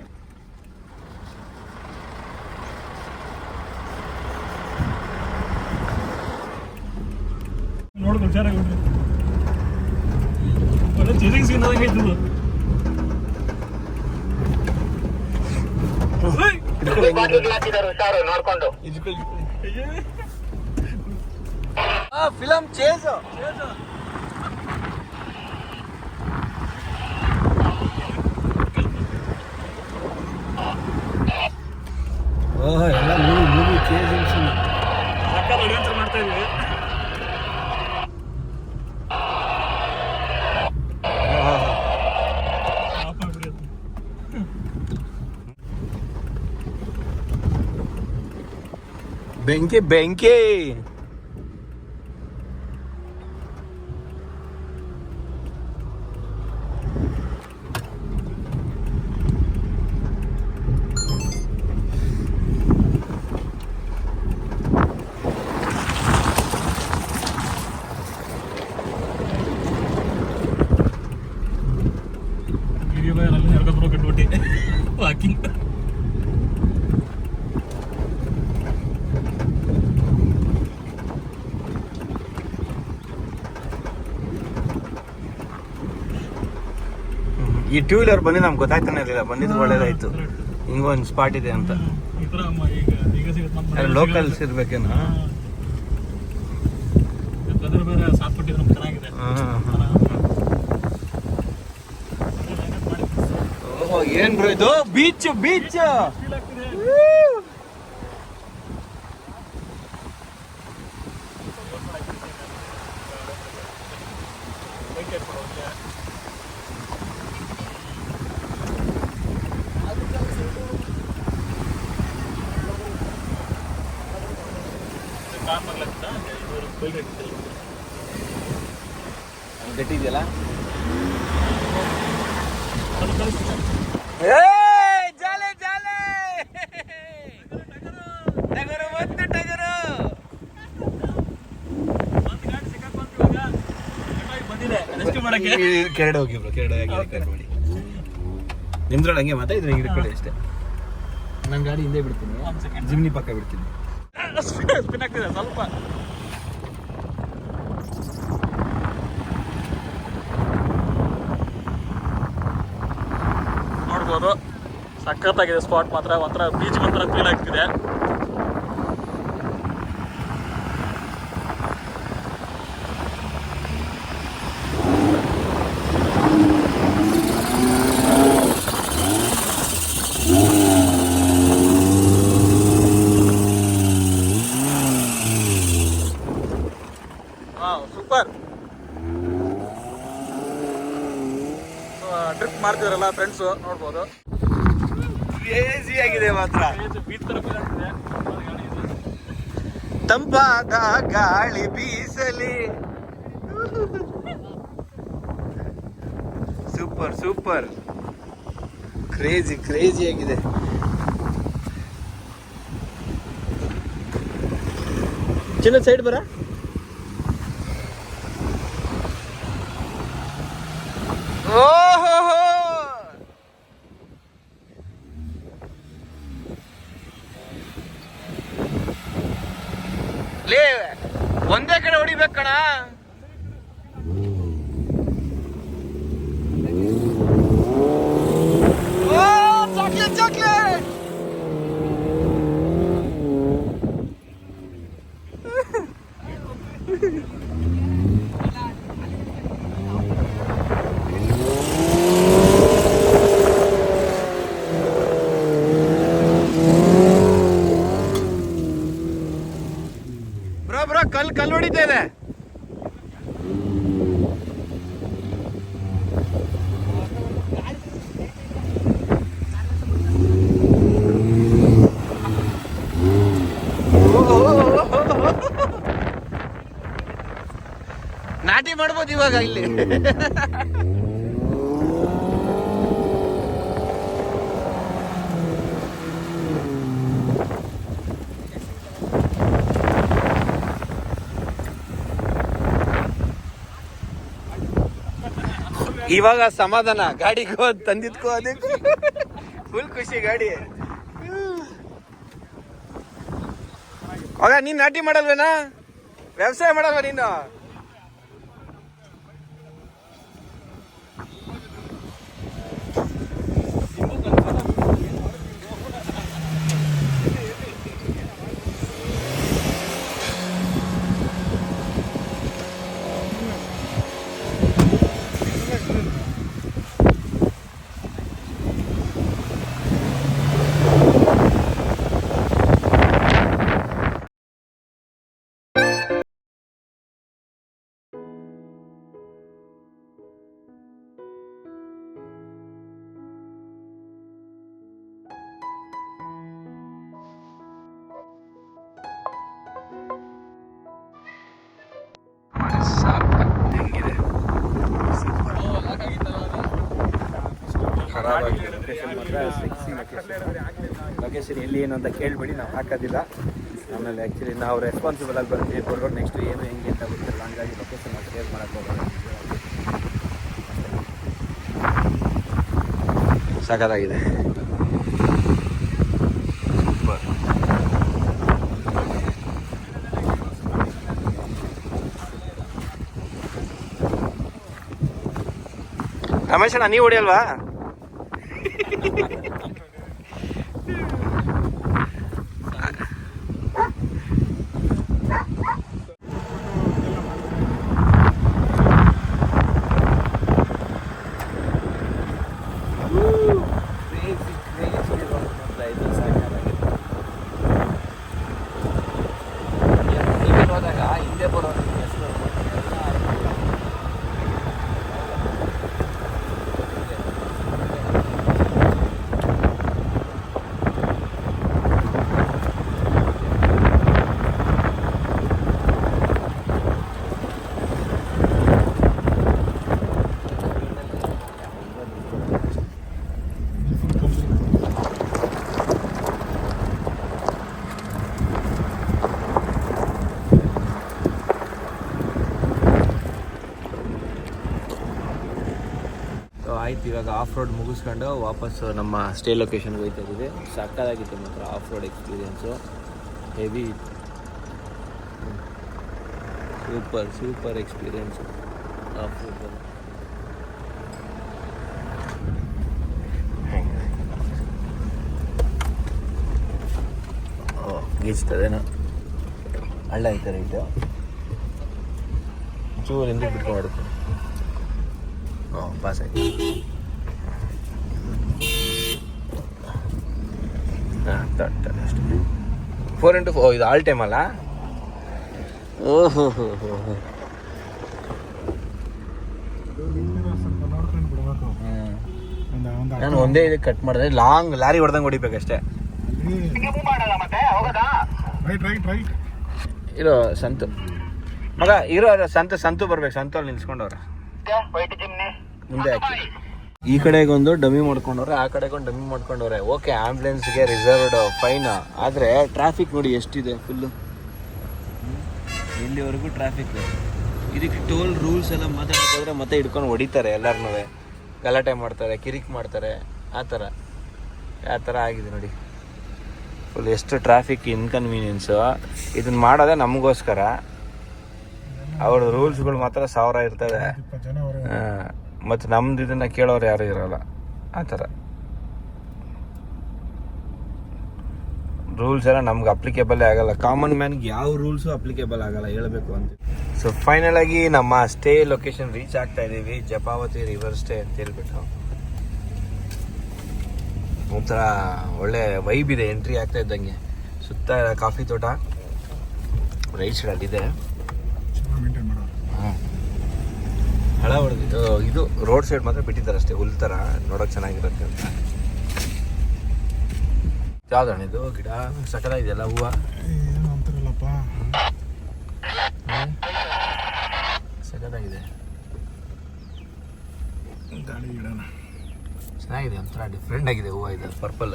ನೋಡಿದ್ರು ಚೆನ್ನಾಗಿ ಒಳ್ಳೆ ಚೇಸಿಂಗ್ ಸೀನ್ ಆದಂಗೆ ಇದ್ದದ್ದು. ಫಿಲಂ ಚೇಸ್ ಎಲ್ಲ ಮೂವಿ ಚೇಸಿಂಗ್ ಸೀನ್ ಅಡ್ವೆಂಚರ್ ಮಾಡ್ತಾ ಇದ್ವಿ. ಬೆಂಕಿ ಬೆಂಕಿ. ವಾಕಿಂಗ್ ಈ ಟೂ ವೀಲರ್ ಬಂದು ನಮ್ಗೆ ಗೊತ್ತಾಗ್ತಾನೆ ಇರಲಿಲ್ಲ, ಬಂದಿದ್ದು ಒಳ್ಳೇದಾಯ್ತು. ಹಿಂಗೊಂದು ಸ್ಪಾಟ್ ಇದೆ ಅಂತ. ಈ ಥರ ಈಗ ಸಿಗುತ್ತೆ ಲೋಕಲ್ಸ್ ಇರ್ಬೇಕೇನೋ. ವೆದರ್ ಬೇರೆ ಸಾತ್ಪಟ್ಟಿದ್ರೆ ನಮ್ಗೆ ಚೆನ್ನಾಗಿದೆ. ಓಹೋ, ಏನ್ ಬ್ರೋ ಇದು? Beach beach ಗಟ್ಟಿದೆಯಲ್ಲ. ಜಾಲೆ ಜಾಲೆ ಟಗರು ಒಂದು ಟಗರು. ಕೆರಡೆ ಹೋಗಿ ಬ್ರೋ, ಕೆರಡೆ ಮಾಡಿ ನಿಮ್ದ್ರೊಳಗೆ ಹಂಗೆ ಮಾತಾ ಇದ್ರೆ ಹಿಡ್ಕೊಳ್ಳಿ ಅಷ್ಟೇ. ನನ್ನ ಗಾಡಿ ಹಿಂದೆ ಬಿಡ್ತೀನಿ, ಜಿಮ್ನಿ ಪಕ್ಕ ಬಿಡ್ತೀನಿ. ಸ್ಪಿನ್ ಆಗ್ತಿದೆ ಸ್ವಲ್ಪ. ನೋಡ್ಬೋದು, ಸಖತ್ತಾಗಿದೆ ಸ್ಪಾಟ್ ಮಾತ್ರ. ಒಂಥರ ಬೀಚ್ ಒಂಥರ ಫೀಲ್ ಆಗ್ತಿದೆ. ಸೂಪರ್. ಟ್ರಿಪ್ ಮಾಡ್ತಿದ್ರಲ್ಲ ಫ್ರೆಂಡ್ಸು, ನೋಡ್ಬೋದು. ಕ್ರೇಜಿ ಆಗಿದೆ ಮಾತ್ರ. ಬೀಚ್ ತರ ಫೀಲ್ ಆಗ್ತಿದೆ. ತಂಪಾದ ಗಾಳಿ ಬೀಸಲಿ. ಸೂಪರ್ ಸೂಪರ್, ಕ್ರೇಜಿ ಕ್ರೇಜಿ ಆಗಿದೆ. ಚಿನ್ನ ಸೈಡ್ ಬರ. ಓಹೋ, ಲೇ ಒಂದೇ ಕಡೆ ಹೊಡಿಬೇಕು ಕಣ. Chocolate chocolate. ಬ್ರೋ ಕಲ್ಲು ಹೊಡಿತಾ ಇದೆ. ನಾಟಿ ಮಾಡ್ಬೋದು ಇವಾಗ ಇಲ್ಲಿ. ಇವಾಗ ಸಮಾಧಾನ, ಗಾಡಿಗೂ ತಂದಿದ್ಕೋ ಅದಕ್ಕೂ ಫುಲ್ ಖುಷಿ ಗಾಡಿ. ಆಗ ನೀನ್ ನಾಟಿ ಮಾಡಲ್ವೇನಾ, ವ್ಯವಸಾಯ ಮಾಡಲ್ವ ನೀನು? ಲೊಕೇಶನ್ ಎಲ್ಲಿ ಏನು ಅಂತ ಕೇಳ್ಬೇಡಿ, ನಾವು ಹಾಕೋದಿಲ್ಲ. ಆಮೇಲೆ ಆ್ಯಕ್ಚುಲಿ ನಾವು ರೆಸ್ಪಾನ್ಸಿಬಲ್ ಆಗಿ ಬರ್ತೀವಿ, ಬರೋರು ನೆಕ್ಸ್ಟ್ ಏನು ಹೆಂಗೆ ಅಂತ ಗೊತ್ತಿಲ್ಲ, ಹಂಗಾಗಿ ಲೊಕೇಶನ್ ನಾವು ಶೇರ್ ಮಾಡೋಕ್ಕೆ ಹೋಗೋಣ. ಸಾಕಾಗಿದೆ. ರಮೇಶ್ ಅಣ್ಣ ನೀವು ಹೊಡಿಯಲ್ವಾ? ಹಿಂದೆ ಬರೋ ಆಯ್ತು. ಇವಾಗ ಆಫ್ ರೋಡ್ ಮುಗಿಸ್ಕೊಂಡು ವಾಪಸ್ ನಮ್ಮ ಸ್ಟೇ ಲೊಕೇಶನ್ಗೆ ಹೋಗ್ತಾ ಇದ್ದೀವಿ. ಸಕ್ಕತ್ತಾಗಿತ್ತು ಮಾತ್ರ off road experience. Heavy super experience off road. ಗೀಚ್ತದೇನೋ ಹಳ್ಳ ಐತೆ ರೈಟು ಚೂರು ಹಿಂದಕ್ಕೆ ಬಿಟ್ಕೊಂಡು ಮಾಡುತ್ತೆ. ಪಾಸ್ ಆಯ್ತು. ಹಾಂ ಅಷ್ಟೇ. 4x4 ಇದು ಆಲ್ ಟೈಮ್ ಅಲ್ಲ? ಓಹೋ ಹೋ ಹೋ ಹೋ. ನಾನು ಒಂದೇ ಇದಕ್ಕೆ ಕಟ್ ಮಾಡಿದೆ. ಲಾಂಗ್ ಲಾರಿ ಹೊಡೆದಂಗೆ ಹೊಡಿಬೇಕಷ್ಟೇ. ಇರೋ ಸಂತು ಮಗ ಇರೋ ಸಂತು ಬರ್ಬೇಕು. ಸಂತು ಅಲ್ಲಿ ನಿಲ್ಸ್ಕೊಂಡವ್ರೆ ಮುಂದೆ ಹಾಕಿ. ಈ ಕಡೆಗೊಂದು ಡಮ್ಮಿ ಮಾಡ್ಕೊಂಡವ್ರೆ, ಆ ಕಡೆಗೊಂದು ಡಮ್ಮಿ ಮಾಡ್ಕೊಂಡವ್ರೆ. ಓಕೆ, ಆಂಬ್ಯುಲೆನ್ಸ್ಗೆ ರಿಸರ್ವ್ಡ್ ಫೈನ್. ಆದರೆ ಟ್ರಾಫಿಕ್ ನೋಡಿ ಎಷ್ಟಿದೆ ಫುಲ್ಲು. ಇಲ್ಲಿವರೆಗೂ ಟ್ರಾಫಿಕ್. ಇದಕ್ಕೆ ಟೋಲ್ ರೂಲ್ಸ್ ಎಲ್ಲ ಮಾತಾಡೋಕೆ ಹೋದರೆ ಮತ್ತೆ ಹಿಡ್ಕೊಂಡು ಹೊಡಿತಾರೆ, ಎಲ್ಲರನ್ನೂ ಗಲಾಟೆ ಮಾಡ್ತಾರೆ, ಕಿರಿಕ್ ಮಾಡ್ತಾರೆ. ಆ ಥರ ಆಗಿದೆ ನೋಡಿ ಫುಲ್. ಎಷ್ಟು ಟ್ರಾಫಿಕ್ ಇನ್ಕನ್ವೀನಿಯನ್ಸು. ಇದನ್ನು ಮಾಡೋದೇ ನಮಗೋಸ್ಕರ. ಅವ್ರ ರೂಲ್ಸ್ಗಳು ಮಾತ್ರ 1000 ಇರ್ತವೆ. ಮತ್ತು ನಮ್ದು ಇದನ್ನು ಕೇಳೋರು ಯಾರು ಇರೋಲ್ಲ. ಆ ಥರ ರೂಲ್ಸ್ ಎಲ್ಲ ನಮ್ಗೆ ಅಪ್ಲಿಕೇಬಲ್ಲೇ ಆಗಲ್ಲ. ಕಾಮನ್ ಮ್ಯಾನ್ಗೆ ಯಾವ ರೂಲ್ಸು ಅಪ್ಲಿಕೇಬಲ್ ಆಗಲ್ಲ ಹೇಳಬೇಕು ಅಂತ. ಸೊ ಫೈನಲ್ ಆಗಿ ನಮ್ಮ ಸ್ಟೇ ಲೊಕೇಶನ್ ರೀಚ್ ಆಗ್ತಾ ಇದ್ದೀವಿ. ಜಪಾವತಿ ರಿವರ್ ಸ್ಟೇ ಅಂತ ಹೇಳ್ಬಿಟ್ಟು ಒಂಥರ ಒಳ್ಳೆ ವೈಬ್ ಇದೆ. ಎಂಟ್ರಿ ಆಗ್ತಾ ಇದ್ದಂಗೆ ಸುತ್ತ ಕಾಫಿ ತೋಟ ರೈಟ್ ಸೈಡಲ್ಲಿದೆ. ಹಳ ಹೊಡೆದಿದ್ದು ಇದು ರೋಡ್ ಸೈಡ್ ಮಾತ್ರ ಬಿಟ್ಟಿದ್ದಾರೆ ಅಷ್ಟೇ, ಹುಲ್ ಥರ ನೋಡೋಕೆ ಚೆನ್ನಾಗಿರುತ್ತೆ ಅಂತ. ಯಾವ್ದಣ್ಣ ಇದು ಗಿಡ? ಸಕಲ ಇದೆಯಲ್ಲ ಹೂವು ಸಕಲಾಗಿದೆ. ಚೆನ್ನಾಗಿದೆ, ಒಂಥರ ಡಿಫ್ರೆಂಟ್ ಆಗಿದೆ ಹೂವು. ಇದು ಪರ್ಪಲ್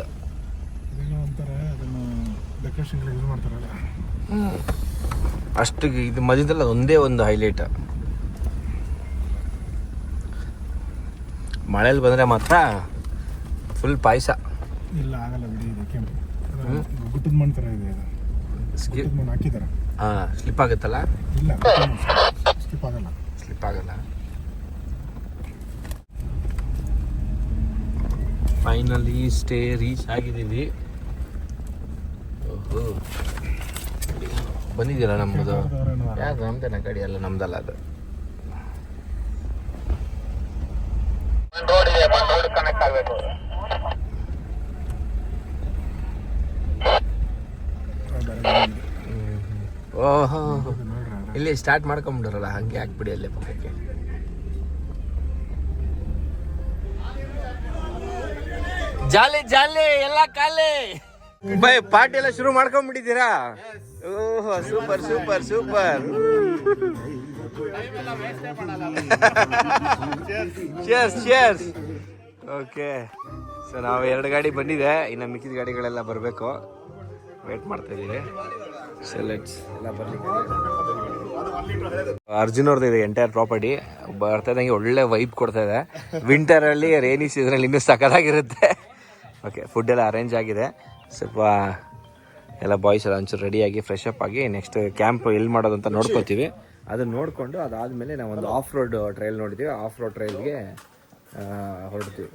ಅಷ್ಟು ಇದು ಮಧ್ಯದಲ್ಲಿ ಒಂದೇ ಒಂದು ಹೈಲೈಟ್. ಮಳೆಯಲ್ಲಿ ಬಂದರೆ ಮಾತ್ರ ಫುಲ್ ಪಾಯಸ. ಇಲ್ಲ ಆಗಲ್ಲ ಬಿಡಿ, ಇದಕ್ಕೆ ಗುಟ್ಟದ ಮಣ್ಣು ಥರ ಇದೆ. ಹಾಂ, ಸ್ಲಿಪ್ ಆಗುತ್ತಲ್ಲ? ಇಲ್ಲ, ಸ್ಲಿಪ್ ಆಗಲ್ಲ. ಫೈನಲಿ ಸ್ಟೇ ರೀಚ್ ಆಗಿದ್ದೀವಿ. ಓಹೋ, ಬಂದಿದ್ದೀರಾ ನಮ್ಮದು? ಯಾರು ನಮ್ದೇನ ಗಾಡಿ? ಅಲ್ಲ ನಮ್ದಲ್ಲ ಅದು. ಓಹೋ, ಇಲ್ಲಿ ಸ್ಟಾರ್ಟ್ ಮಾಡ್ಕೊಂಬಿಡೋರಲ್ಲ, ಹಂಗೆ ಹಾಕ್ಬಿಡಿ ಅಲ್ಲೇ ಪಕ್ಕಕ್ಕೆ. ಜಾಲಿ ಜಾಲಿ ಎಲ್ಲ ಖಾಲಿ. ಬೈ ಪಾರ್ಟಿ ಎಲ್ಲ ಶುರು ಮಾಡ್ಕೊಂಡ್ಬಿಟ್ಟಿದ್ದೀರಾ? ಓಹೋ, super super super. Cheers cheers. Okay, so ನಾವು 2 ಗಾಡಿ ಬಂದಿದೆ, ಇನ್ನು ಮಿಕ್ಕಿದ ಗಾಡಿಗಳೆಲ್ಲ ಬರಬೇಕು. ವೇಟ್ ಮಾಡ್ತಾ ಇದ್ದೀವಿ. ಸೆಲೆಕ್ಟ್ಸ್ ಎಲ್ಲ ಬರಲಿಕ್ಕೆ. ಅರ್ಜುನ್ ಅವ್ರದ್ದು ಇದೆ ಎಂಟೈರ್ ಪ್ರಾಪರ್ಟಿ. ಬರ್ತಾ ಇದ್ದಂಗೆ ಒಳ್ಳೆ ವೈಬ್ ಕೊಡ್ತಾ ಇದೆ. ವಿಂಟರಲ್ಲಿ, ರೇನಿ ಸೀಸನಲ್ಲಿ ಇನ್ನೂ ಸಖತ್ತಾಗಿರುತ್ತೆ. ಓಕೆ, ಫುಡ್ ಎಲ್ಲ ಅರೇಂಜ್ ಆಗಿದೆ. ಸ್ವಲ್ಪ ಎಲ್ಲ ಬಾಯ್ಸ್ ಎಲ್ಲ ಒಂಚೂರು ರೆಡಿಯಾಗಿ ಫ್ರೆಶ್ ಅಪ್ ಆಗಿ ನೆಕ್ಸ್ಟ್ ಕ್ಯಾಂಪ್ ಎಲ್ಲಿ ಮಾಡೋದು ಅಂತ ನೋಡ್ಕೊತೀವಿ. ಅದನ್ನು ನೋಡಿಕೊಂಡು ಅದಾದಮೇಲೆ ನಾವು ಒಂದು ಆಫ್ ರೋಡ್ ಟ್ರೈಲ್ ನೋಡಿದ್ದೀವಿ. ಆಫ್ ರೋಡ್ ಟ್ರೈಲ್ಗೆ ಹೊರಡ್ತೀವಿ.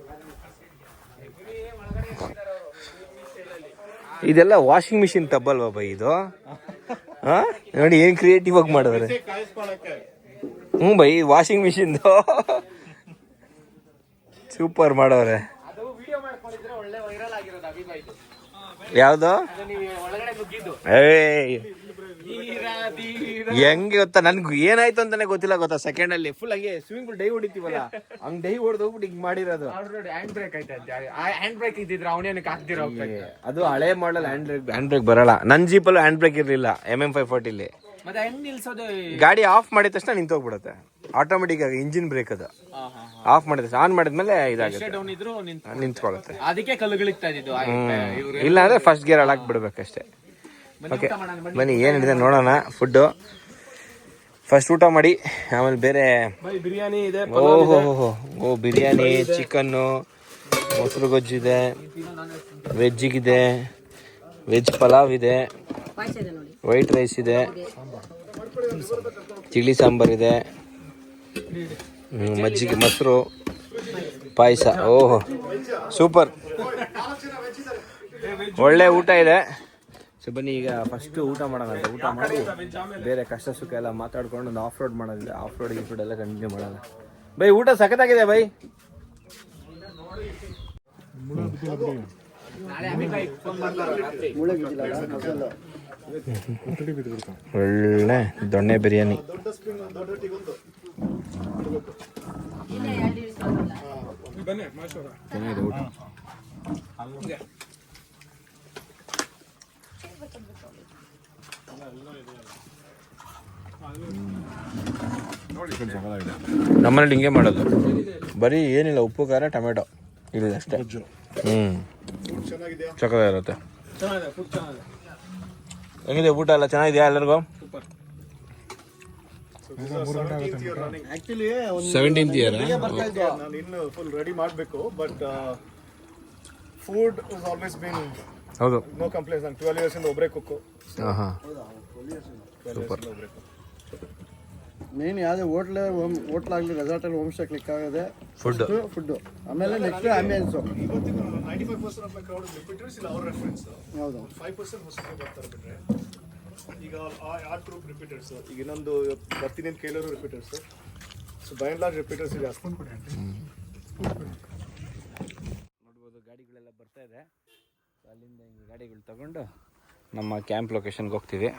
ಇದೆಲ್ಲ ವಾಷಿಂಗ್ ಮಿಷಿನ್ ಟಬ್ಬಲ್ವಾ ಬೈ ಇದು? ಹಾಂ ನೋಡಿ ಏನು ಕ್ರಿಯೇಟಿವ್ ಆಗಿ ಮಾಡಿದ್ರೆ. ಹ್ಞೂ ಬೈ ವಾಷಿಂಗ್ ಮಿಷಿನ್ದು ಸೂಪರ್ ಮಾಡೋರೆ. ಯಾವುದು ಹೆಂಗೆ ಗೊತ್ತಾ, ನನ್ಗೆ ಏನಾಯ್ತು ಅಂತಾನೆ ಗೊತ್ತಿಲ್ಲ ಗೊತ್ತಾ. ಸೆಕೆಂಡ್ ಅಲ್ಲಿ ಫುಲ್ ಹಂಗೆ ಸ್ವಿಮ್ಮಿಂಗ್ ಪೂಲ್ ಡೈ ಹೊಡಿತೀವಲ್ಲ ಹಂಗ್ ಡೈ ಹೊಡೆದು ಹೋಗ್ಬಿಟ್ಟು ಹಿಂಗ್ ಮಾಡಿರೋದು. ಹ್ಯಾಂಡ್ ಬ್ರೇಕ್ ಹ್ಯಾಂಡ್ ಬ್ರೇಕ್ ಇದ್ದಿದ್ರೆ ಅವನೇನಕ್ಕೆ ಹಾಕ್ದಿರೋ. ಅದು ಹಳೆ ಮಾಡಲ್ ಹ್ಯಾಂಡ್ ಬ್ರೇಕ್ ಬರಲ್ಲ. ನನ್ನ ಜೀಪಲ್ಲೂ ಹ್ಯಾಂಡ್ ಬ್ರೇಕ್ ಇರಲಿಲ್ಲ MM540. ಮತ್ತೆ ಹೆಂಗ್ ನಿಲ್ಸೋದು? ಗಾಡಿ ಆಫ್ ಮಾಡಿದ ತಕ್ಷಣ ನಿಂತೋಗ್ಬಿಡುತ್ತೆ ಆಟೋಮೆಟಿಕ್ ಆಗಿ. ಇಂಜಿನ್ ಬ್ರೇಕ್ ಅದು ಆಫ್ ಮಾಡಿದ ತಕ್ಷಣ, ಆನ್ ಮಾಡಿದ್ಮೇಲೆ ಇದಾಗುತ್ತೆ, ನಿಂತ್ಕೊಳ್ಳುತ್ತೆ. ಅದಕ್ಕೆ ಕಲ್ಲುಗಳಿಗ್ತಾ ಇದ್ದು. ಇಲ್ಲ ಅಂದ್ರೆ ಫಸ್ಟ್ ಗೇರ್ ಹಾಕಿ ಬಿಡ್ಬೇಕಷ್ಟೇ. ಓಕೆ ಬನ್ನಿ ಏನು ಹಿಡಿದೆ ನೋಡೋಣ. ಫುಡ್ಡು ಫಸ್ಟ್ ಊಟ ಮಾಡಿ ಆಮೇಲೆ ಬೇರೆ ಬಿರಿಯಾನಿ ಇದೆ. ಓ ಬಿರಿಯಾನಿ, ಚಿಕನ್ನು, ಮೊಸರು ಗೊಜ್ಜಿದೆ, ವೆಜ್ಜಿಗಿದೆ, ವೆಜ್ ಪಲಾವ್ ಇದೆ, ವೈಟ್ ರೈಸ್ ಇದೆ, ಚಿಲ್ಲಿ ಸಾಂಬಾರಿದೆ, ಮಜ್ಜಿಗೆ, ಮೊಸರು, ಪಾಯಸ. ಓಹೋ ಸೂಪರ್, ಒಳ್ಳೆ ಊಟ ಇದೆ. ಸೊ ಬನ್ನಿ ಈಗ ಫಸ್ಟ್ ಊಟ ಮಾಡೋಣ ಅಂತ. ಊಟ ಮಾಡಿ ಬೇರೆ ಕಷ್ಟ ಸುಖ ಎಲ್ಲ ಮಾತಾಡ್ಕೊಂಡು ಒಂದು ಆಫ್ ರೋಡ್ ಮಾಡೋದಿಲ್ಲ. ಆಫ್ ರೋಡ್ ಗಿಫ್ ರೋಡ್ ಎಲ್ಲ ಕಂಟಿನ್ಯೂ ಮಾಡೋಣ. ಬೈ ಊಟ ಸಖತ್ತಾಗಿದೆ ಬೈ. ಒಳ್ಳೆ ದೊಣ್ಣೆ ಬಿರಿಯಾನಿ. ಚೆನ್ನಾಗಿದೆ ಊಟ. ನಮ್ಮನೇಲಿ ಹಿಂಗೆ ಮಾಡೋದು, ಬರೀ ಏನಿಲ್ಲ ಉಪ್ಪು ಖಾರ ಟೊಮೆಟೊ ಇಲ್ಲ ಅಷ್ಟೇ. ಚೆನ್ನಾಗಿರುತ್ತೆ. ಹೆಂಗಿದೆ ಊಟ ಎಲ್ಲ ಚೆನ್ನಾಗಿದೆಯಾ ಎಲ್ಲರಿಗೂ? 17th ಇಯರ್ ನಾನು ಇನ್ನು ಫುಲ್ ರೆಡಿ ಮಾಡಬೇಕು. But food is always been ಹೌದು, ನೋ ಕಂಪ್ಲೇಂಟ್ಸ್. ನಾನು 12 years ಇಂದ ಒಬ್ಬರೇ ಕುಕ್ಕು. ಸೂಪರ್. ಮೇನ್ ಯಾವುದೇ ಹೋಟ್ಲಾಗಲಿ ರೆಸಾರ್ಟಲ್ಲಿ ಹೋಮ್ ಸ್ಟೇ ಕ್ಲಿಕ್ ಆಗೋದೆ ಫುಡ್ಡು. ಆಮೇಲೆ ನೆಕ್ಸ್ಟ್ ಆಂಬಿಯನ್ಸು. ಇವತ್ತಿನ 95% ಆಫ್ ಮೈ ಕ್ರೌಡ್ ರಿಪೀಟರ್ಸ್ ಇಲ್ಲ ಅವ್ರ ರೆಫರೆನ್ಸ್. ಹೌದು, 5% ಹೊಸದಾಗಿ ಬರ್ತಾರೆ ಬಿಟ್ರೆ. ಈಗ ಆ ಗ್ರೂಪ್ ರಿಪೀಟರ್ಸ್. ಈಗ ಇನ್ನೊಂದು ಬರ್ತೀನಿ ಅಂತ ಕೇಳೋರು repeaters. So by and large repeaters ಇದೆ. ನೋಡ್ಬೋದು ಗಾಡಿಗಳೆಲ್ಲ ಬರ್ತಾ ಇದೆ. ಅಲ್ಲಿಂದ ಹಿಂಗೆ ಗಾಡಿಗಳು ತಗೊಂಡು ನಮ್ಮ ಕ್ಯಾಂಪ್ ಲೊಕೇಶನ್ಗೆ ಹೋಗ್ತೀವಿ.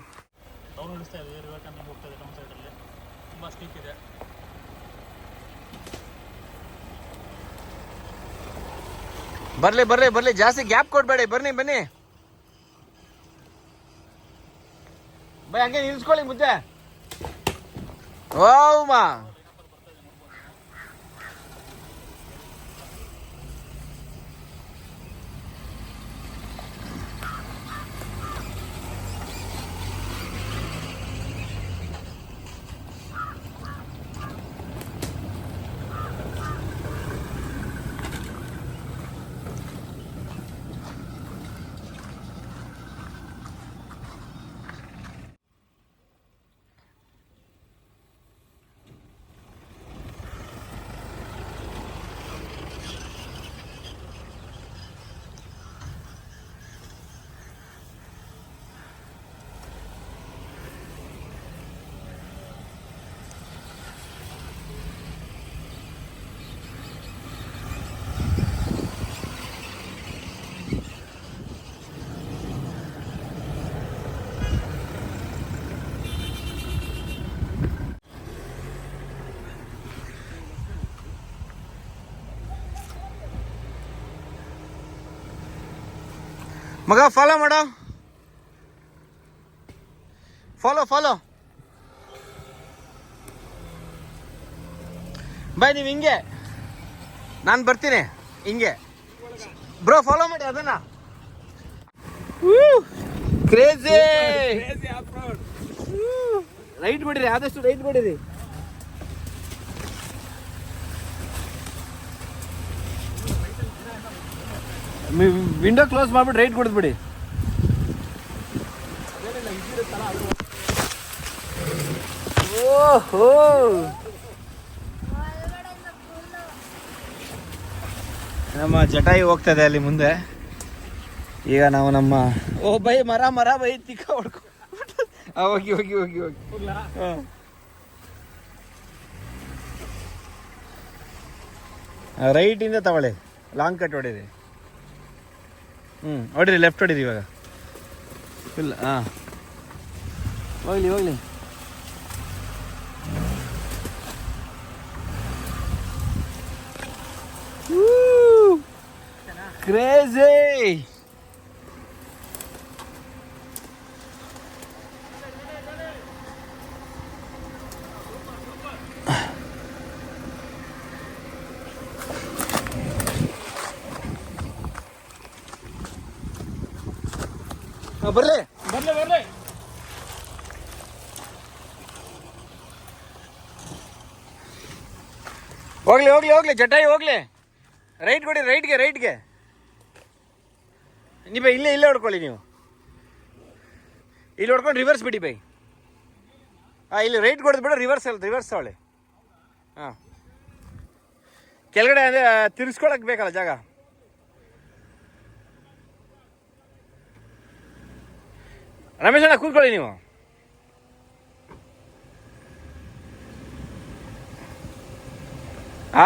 ತುಂಬ ಸ್ಟೀಕ್ ಇದೆ. ಬರ್ಲಿ ಜಾಸ್ತಿ ಗ್ಯಾಪ್ ಕೊಡ್ಬೇಡಿ. ಬನ್ನಿ ಬೈ, ಹಂಗೆ ನಿಲ್ಸ್ಕೊಳ್ಳಿ ಮುದ್ದೆ. ಓಮಾ ಮಗ ಫಾಲೋ ಮಾಡೋ, ಫಾಲೋ ಬೈ. ನೀವು ಹಿಂಗೆ, ನಾನು ಬರ್ತೀನಿ ಹಿಂಗೆ. ಬ್ರೋ ಫಾಲೋ ಮಾಡಿ ಅದನ್ನ. ಕ್ರೇಜಿ ರೈಟ್ ಬಿಡಿರಿ, ಆದಷ್ಟು ರೈಟ್ ಬಿಡಿರಿ. ವಿಂಡೋ ಕ್ಲೋಸ್ ಮಾಡ್ಬಿಟ್ಟು ರೈಟ್ ಕೊಡ್ಬಿಡಿ. ಓಹೋ ನಮ್ಮ ಜಟಾಯಿ ಹೋಗ್ತದೆ ಅಲ್ಲಿ ಮುಂದೆ. ಈಗ ನಾವು ನಮ್ಮ ಬೈ ಮರ ಬೈ ತಿಕ್ಕ ಹೊಡ್ಕೊ ಹೋಗಿ ಹೋಗಿ ಹೋಗಿ ಹೋಗಿ ರೈಟಿಂದ ತಗೊಳ್ಳಿ, ಲಾಂಗ್ ಕಟ್ ಹೊಡೀರಿ. ಹೊಡೀರಿ, ಲೆಫ್ಟ್ ಹೊಡೀರಿ ಇವಾಗ. ಇಲ್ಲ ಹೋಗ್ಲಿ ಹೋಗ್ಲಿ. ಕ್ರೇಜಿ. ಬರ್ಲಿ ಬರ್ಲಿ ಬರ್ಲಿ. ಹೋಗ್ಲಿ ಹೋಗ್ಲಿ ಹೋಗ್ಲಿ ಜಟಾಯಿ ಹೋಗ್ಲಿ. ರೈಟ್ ಕೊಡಿ, ರೈಟ್ಗೆ ನೀವು ಇಲ್ಲೇ ಹೊಡ್ಕೊಳ್ಳಿ. ನೀವು ಇಲ್ಲಿ ಹೊಡ್ಕೊಂಡು ರಿವರ್ಸ್ ಬಿಡಿ ಬೈ. ಇಲ್ಲಿ ರೈಟ್ ಕೊಡೋದು ಬಿಡ, ರಿವರ್ಸ್ ತಗೊಳ್ಳಿ. ಕೆಳಗಡೆ ಅಂದರೆ ತಿರ್ಸ್ಕೊಳಕ್ ಬೇಕಲ್ಲ ಜಾಗ. ರಮೇಶ್ ಅಣ್ಣ ಕೂತ್ಕೊಳ್ಳಿ ನೀವು.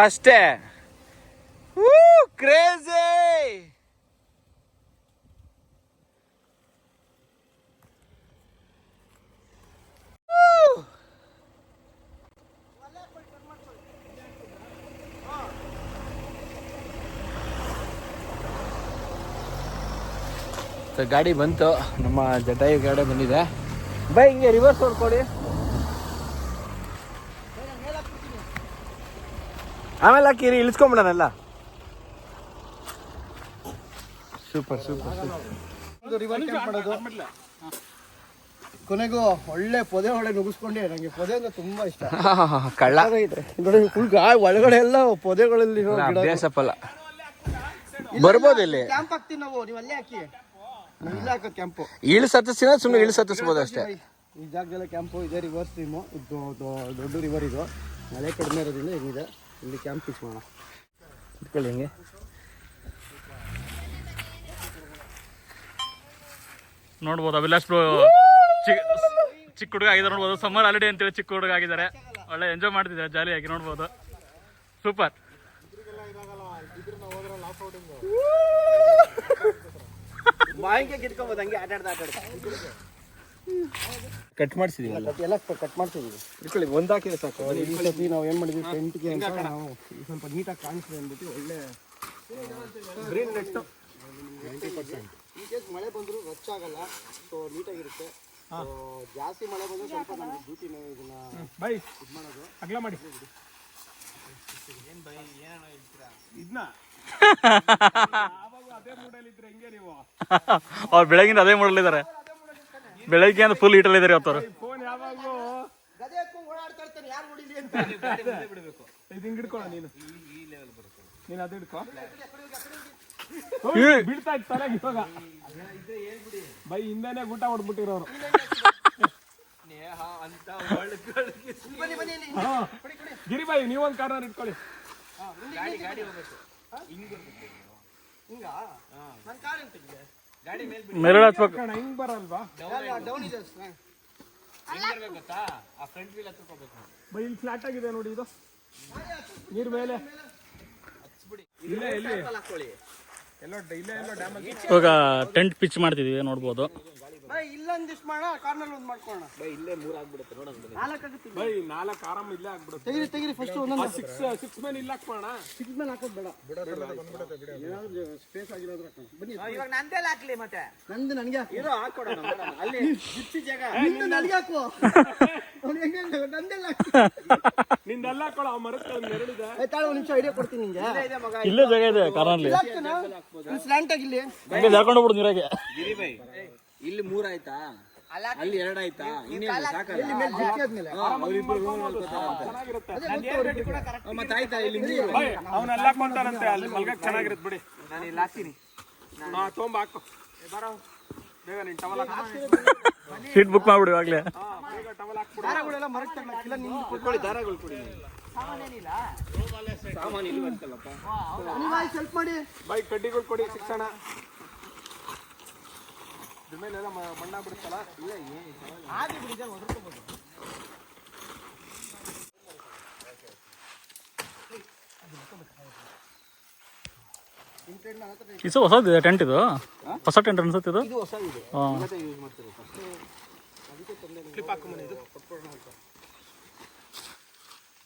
ಅಷ್ಟೇ. ಕ್ರೇಜಿ. ಗಾಡಿ ಬಂತು, ನಮ್ಮ ಜಟಾಯಿ ಗಾಡಿ ಬಂದಿದೆ. ಬೈ ಹಿಂಗೆ ರಿವರ್ಸ್ ಹೊಡ್ಕೊಡಿ, ಆಮೇಲೆ ಹಾಕಿರಿ, ಇಳಿಸ್ಕೊಂಬಿಡೋಣಲ್ಲ. Super super super. River camp ಮಾಡೋದು. ಕೊನೆಗೂ ಒಳ್ಳೆ ಪೊದೆ ಒಳಗೆ ನುಗ್ಗಿಸ್ಕೊಂಡೆ. ನನಗೆ ಪೊದೆ ಅಂದ್ರೆ ತುಂಬಾ ಇಷ್ಟ. ಕಳ್ಳ ನೋಡಿ, ಫುಲ್ ಒಳಗಡೆ ಎಲ್ಲ ಪೊದೆಗಳಲ್ಲಿ ಅಭ್ಯಾಸಪ್ಪಲ್ಲ. ಬರ್ಬೋದು ಇಲ್ಲಿ ಕ್ಯಾಂಪ್ ಹಾಕ್ತೀವಿ ನಾವು, ನೀವು ಅಲ್ಲೇ ಹಾಕಿ. ಇಲ್ಲ ಹಾಕೋ ಕ್ಯಾಂಪು ಇಳಿಸತ್ತಿನ ಸುಮ್ಮನೆ ಇಳಿಸತ್ತಿಸ್ಬೋದು ಅಷ್ಟೇ. ಈ ಜಾಗದಲ್ಲೇ ಕ್ಯಾಂಪು ಇದೆ. ರಿವರ್ ಸ್ಟ್ರೀಮು, ದೊಡ್ಡ ರಿವರ್ ಇದು. ಮಳೆ ಕಡಿಮೆ ಇರೋದ್ರಿಂದ ಏನಿದೆ, ಇಲ್ಲಿ ಕ್ಯಾಂಪ್ ಫಿಕ್ಸ್ ಮಾಡೋಣ. ಇಟ್ಕೊಳ್ಳಿ ಹಿಂಗೆ. ನೋಡ್ಬೋದು ಅಭಿಲಾಷ್ ಬ್ರೋ ಚಿಕ್ಕ ಹುಡುಗ ಆಗಿದ್ದಾರೆ. ನೋಡ್ಬೋದು ಸಮ್ಮರ್ ಹಾಲಿಡೇ ಅಂತೇಳಿ ಚಿಕ್ಕ ಹುಡುಗ ಆಗಿದ್ದಾರೆ. ಒಳ್ಳೆ ಎಂಜಾಯ್ ಮಾಡ್ತಿದ್ದಾರೆ ಜಾಲಿಯಾಗಿ, ನೋಡ್ಬೋದು. ಸೂಪರ್. ಕಟ್ ಮಾಡಿಸಿದೀವಿ, ಎಲ್ಲ ಕಟ್ ಮಾಡ್ತಿದ್ದೀವಿ. ಇಟ್ಕೊಳ್ಳಿ. ಒಂದು ಹಾಕಿದ್ರೆ ಸಾಕು. ಈ ಸತಿ ನಾವು ಏನು ಮಾಡಿದ್ವಿ, ಟೆಂಟ್ಗೆ ಅಂತ ನಾವು ಸ್ವಲ್ಪ ನೀಟಾಗಿ ಕಾಣಿಸ್ತೀವಿ ಅಂದ್ಬಿಟ್ಟು ಒಳ್ಳೆ ಗ್ರೀನ್ ನೆಟ್ಟು 90%. ಈ ಕೇಸ್ ಮಳೆ ಬಂದರೂ ರಚ್ಚಾಗಲ್ಲ, ಸೊ ನೀಟಾಗಿರುತ್ತೆ. ಜಾಸ್ತಿ ಮಳೆ ಬಂದರೆ ಸ್ವಲ್ಪ ನಮಗೆ ಡ್ಯೂಟಿನೇ ಇದನ್ನ ಇದು ಮಾಡೋದು. ಅಗ್ಲ ಮಾಡಿ ಇದನ್ನ ಅದೇ ಮೂಡಲ್ಲಿ ಇದ್ರೆ ಹೆಂಗೆ ನೀವು? ಅವ್ರು ಬೆಳಗಿಂದ ಅದೇ ಮಾಡಲಿದ್ದಾರೆ. ಬೆಳಗ್ಗೆ ಅಂದ್ರೆ ಫುಲ್ ಹೀಟಲ್ಲಿ ಇದ್ದಾರೆ ಅವತ್ತವ್ರು. ಫೋನ್ ಯಾವಾಗಲೂ ಗದೆ ಹಾಕೊಂಡು ಓಡಾಡ್ತಾ ಇರ್ತಾರೆ, ಯಾರು ನೋಡಿಲಿ ಅಂತ. ಇದು ಹಿಂಗೆ ಹಿಡ್ಕೊಳ್ಳ ನೀನು. ನೀನು ಅದು ಹಿಡ್ಕೊ. ಬೀಳ್ತಾ ಇತ್ತು ತಲೆಗೆ ಇವಾಗ. ಬೈ ಹಿಂದೆನೆ ಊಟ ಹೊಡ್ಬಿಟ್ಟಿರೋರು. ಗಿರಿಬಾಯಿ ನೀವೊಂದು ಕಾರ್ನರ್ ಇಟ್ಕೊಳ್ಳಿ. ಮೇಲೆ ಹಚ್ಬೇಕು. ಹಿಂಗ್ ಬರಲ್ವಾ? ಬೈ ಇಲ್ಲಿ ಫ್ಲಾಟ್ ಆಗಿದೆ ನೋಡಿ, ಇದು ನೀರ್ ಮೇಲೆ. ಇಲ್ಲೇ ಎಲ್ಲಿ ಎಲ್ಲೋ ಡ್ಯಾಮ್ ಅಲ್ಲಿ ಇವಾಗ ಟೆಂಟ್ ಪಿಚ್ ಮಾಡ್ತಿದೀವಿ, ನೋಡ್ಬೋದು. ಇಲ್ಲೊಂದಿಷ್ಟು ಮಾಡೋಣ, ಕಾರ್ನರ್ ಒಂದು ಮಾಡ್ಕೊಳ್ಳೋಣ. ಇಲ್ಲೇ 3 ಆಗ್ಬಿಡುತ್ತೆ ನೋಡೋಣ. 4 ಆಗುತ್ತೆ. ಬೈ 4 ಆರಾಮ್ ಇಲ್ಲೇ ಆಗ್ಬಿಡುತ್ತೆ. ತೆಗಿರಿ ಫಸ್ಟ್ ಒಂದೊಂದು. 6 ಮೇಲೆ ಇಲ್ಲ ಹಾಕೋಣ. 6 ಮೇಲೆ ಹಾಕೋದು ಬೇಡ. ಏನಾದ್ರು ಸ್ಪೇಸ್ ಆಗಿರೋದ್ರ ಬನ್ನಿ. ಇವಾಗ ನಂದೆಲ್ಲ ಹಾಕ್ಲಿ ಮತ್ತೆ. ನಂದು ನನಗೆ ಇರೋ ಹಾಕೊಡೋಣ, ಅಲ್ಲಿ ಜಿಪ್ಸಿ ಜಾಗ. ನಿಂದು ನನಗೆ ಹಾಕು. ಅವ್ನು ಹೆಂಗೆ ನಂದೆಲ್ಲ ನಿಂದೆಲ್ಲ ಹಾಕೊಳ್ಳೋ. ಆ ಮರಕ್ಕೆ ಒಂದು ನೆರಳಿದೆ. ತಾಳು, ಒಂದು ನಿಮಿಷ ಐಡಿಯಾ ಕೊಡ್ತೀನಿ ನಿಂಗೆ. ಇಲ್ಲೇ ಜಾಗ ಇದೆ ಕಾರ್ನಲ್ಲಿ. ಸ್ಲ್ಯಾಂಟ್ ಆಗಿಲ್ಲಿ ಹಂಗೆ ಜಾರ್ಕೊಂಡು ಬಿಡು ನೀರಾಗೆ. ಗಿರಿಬೈ ಇಲ್ಲಿ 3 ಆಯ್ತಾ, ಅಲ್ಲಿ 2 ಆಯ್ತಾ, ಇನ್ನೇನು ಸಾಕಲ್ಲ. ಜಿಪ್ಪಿ ಆದ್ಮೇಲೆ ಮತ್ತೆ ಆಯ್ತಾ ಇಲ್ಲಿ 3. ಅವನೆಲ್ಲ ಹಾಕೊಂತಾರಂತೆ, ಅಲ್ಲಿ ಮಲ್ಗಕ್ಕೆ ಚೆನ್ನಾಗಿರುತ್ತೆ ಬಿಡಿ. ನಾನು ಇಲ್ಲಿ ಹಾಕ್ತೀನಿ. ತೊಂಬ ಹಾಕು. ಬರೋ ಬೇಗ ನೀನು ಟವಲ್ ಹಾಕು. ಸೀಟ್ ಬುಕ್ ಮಾಡ್ಬಿಡು ಇವಾಗಲೇ. ಬೇಗ ಟವಲ್ ಹಾಕ್ಬಿಡು. ದಾರಗಳೆಲ್ಲ ಮರಕ್ಕೆ ತಗೊಳಕ್ಕಿಲ್ಲ. ನಿಂದು ಕೊಡಿ, ದಾರಗಳು ಕೊಡಿ. ಹೆಲ್ಪ್ ಮಾಡಿ ಬೈಕ್ ಕಡ್ಡಿಗಳು ಕೊಡಿ ಶಿಕ್ಷಣ ಇದ್ರ ಮೇಲೆಲ್ಲ ಮಣ್ಣ ಬಿಡುತ್ತಲ್ಲ ಇಲ್ಲ ಇದು ಹೊಸದಿದೆ ಟೆಂಟ್ ಇದು ಹೊಸ ಟೆಂಟ್ ಅನ್ಸುತ್ತೆ ಇದು ಇದು ಹೊಸ ಇದೆ ಹಾಂ ಯೂಸ್ ಮಾಡ್ತಾರೆ ಫಸ್ಟ್ ಅದಕ್ಕೆ ತಂದೆ ಕ್ಲಿಪ್ ಹಾಕೊಂಬನ್ನಿ ಇದು ಕೊಟ್ಕೊಳ್ಳೋಣ ಅಂತ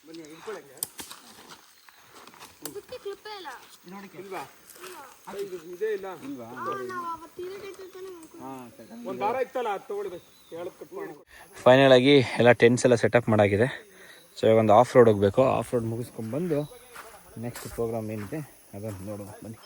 ಬನ್ನಿ ಇಟ್ಕೊಳ್ಳಂಗೆ ಇದಕ್ಕೆ ಕ್ಲಿಪ್ಪೇ ಇಲ್ಲ. ನೋಡಿ ಇಲ್ವಾ ಇದೇ ಇಲ್ಲ ಇಲ್ವಾ ನಾವು ಅವತ್ತು ಇದೇ ಡೇಟಲ್ಲಿ ತಾನೇ ಮಾಡ್ಕೊಂಡು ಒಂದು ವಾರ ಇತ್ತಲ್ಲ ಅದು ತಗೊಳ್ಳಿ ಹೇಳೋದು ಕಟ್ ಮಾಡಿ ಫೈನಲ್ ಆಗಿ ಎಲ್ಲ ಟೆಂಟ್ಸ್ ಎಲ್ಲ ಸೆಟಪ್ ಮಾಡಾಗಿದೆ. ಸೊ ಇವಾಗ ಒಂದು ಆಫ್ ರೋಡ್ ಹೋಗಬೇಕು. ಆಫ್ ರೋಡ್ ಮುಗಿಸ್ಕೊಂಡ್ಬಂದು ನೆಕ್ಸ್ಟ್ ಪ್ರೋಗ್ರಾಮ್ ಏನಿದೆ ಅದನ್ನು ನೋಡುವ ಬನ್ನಿ.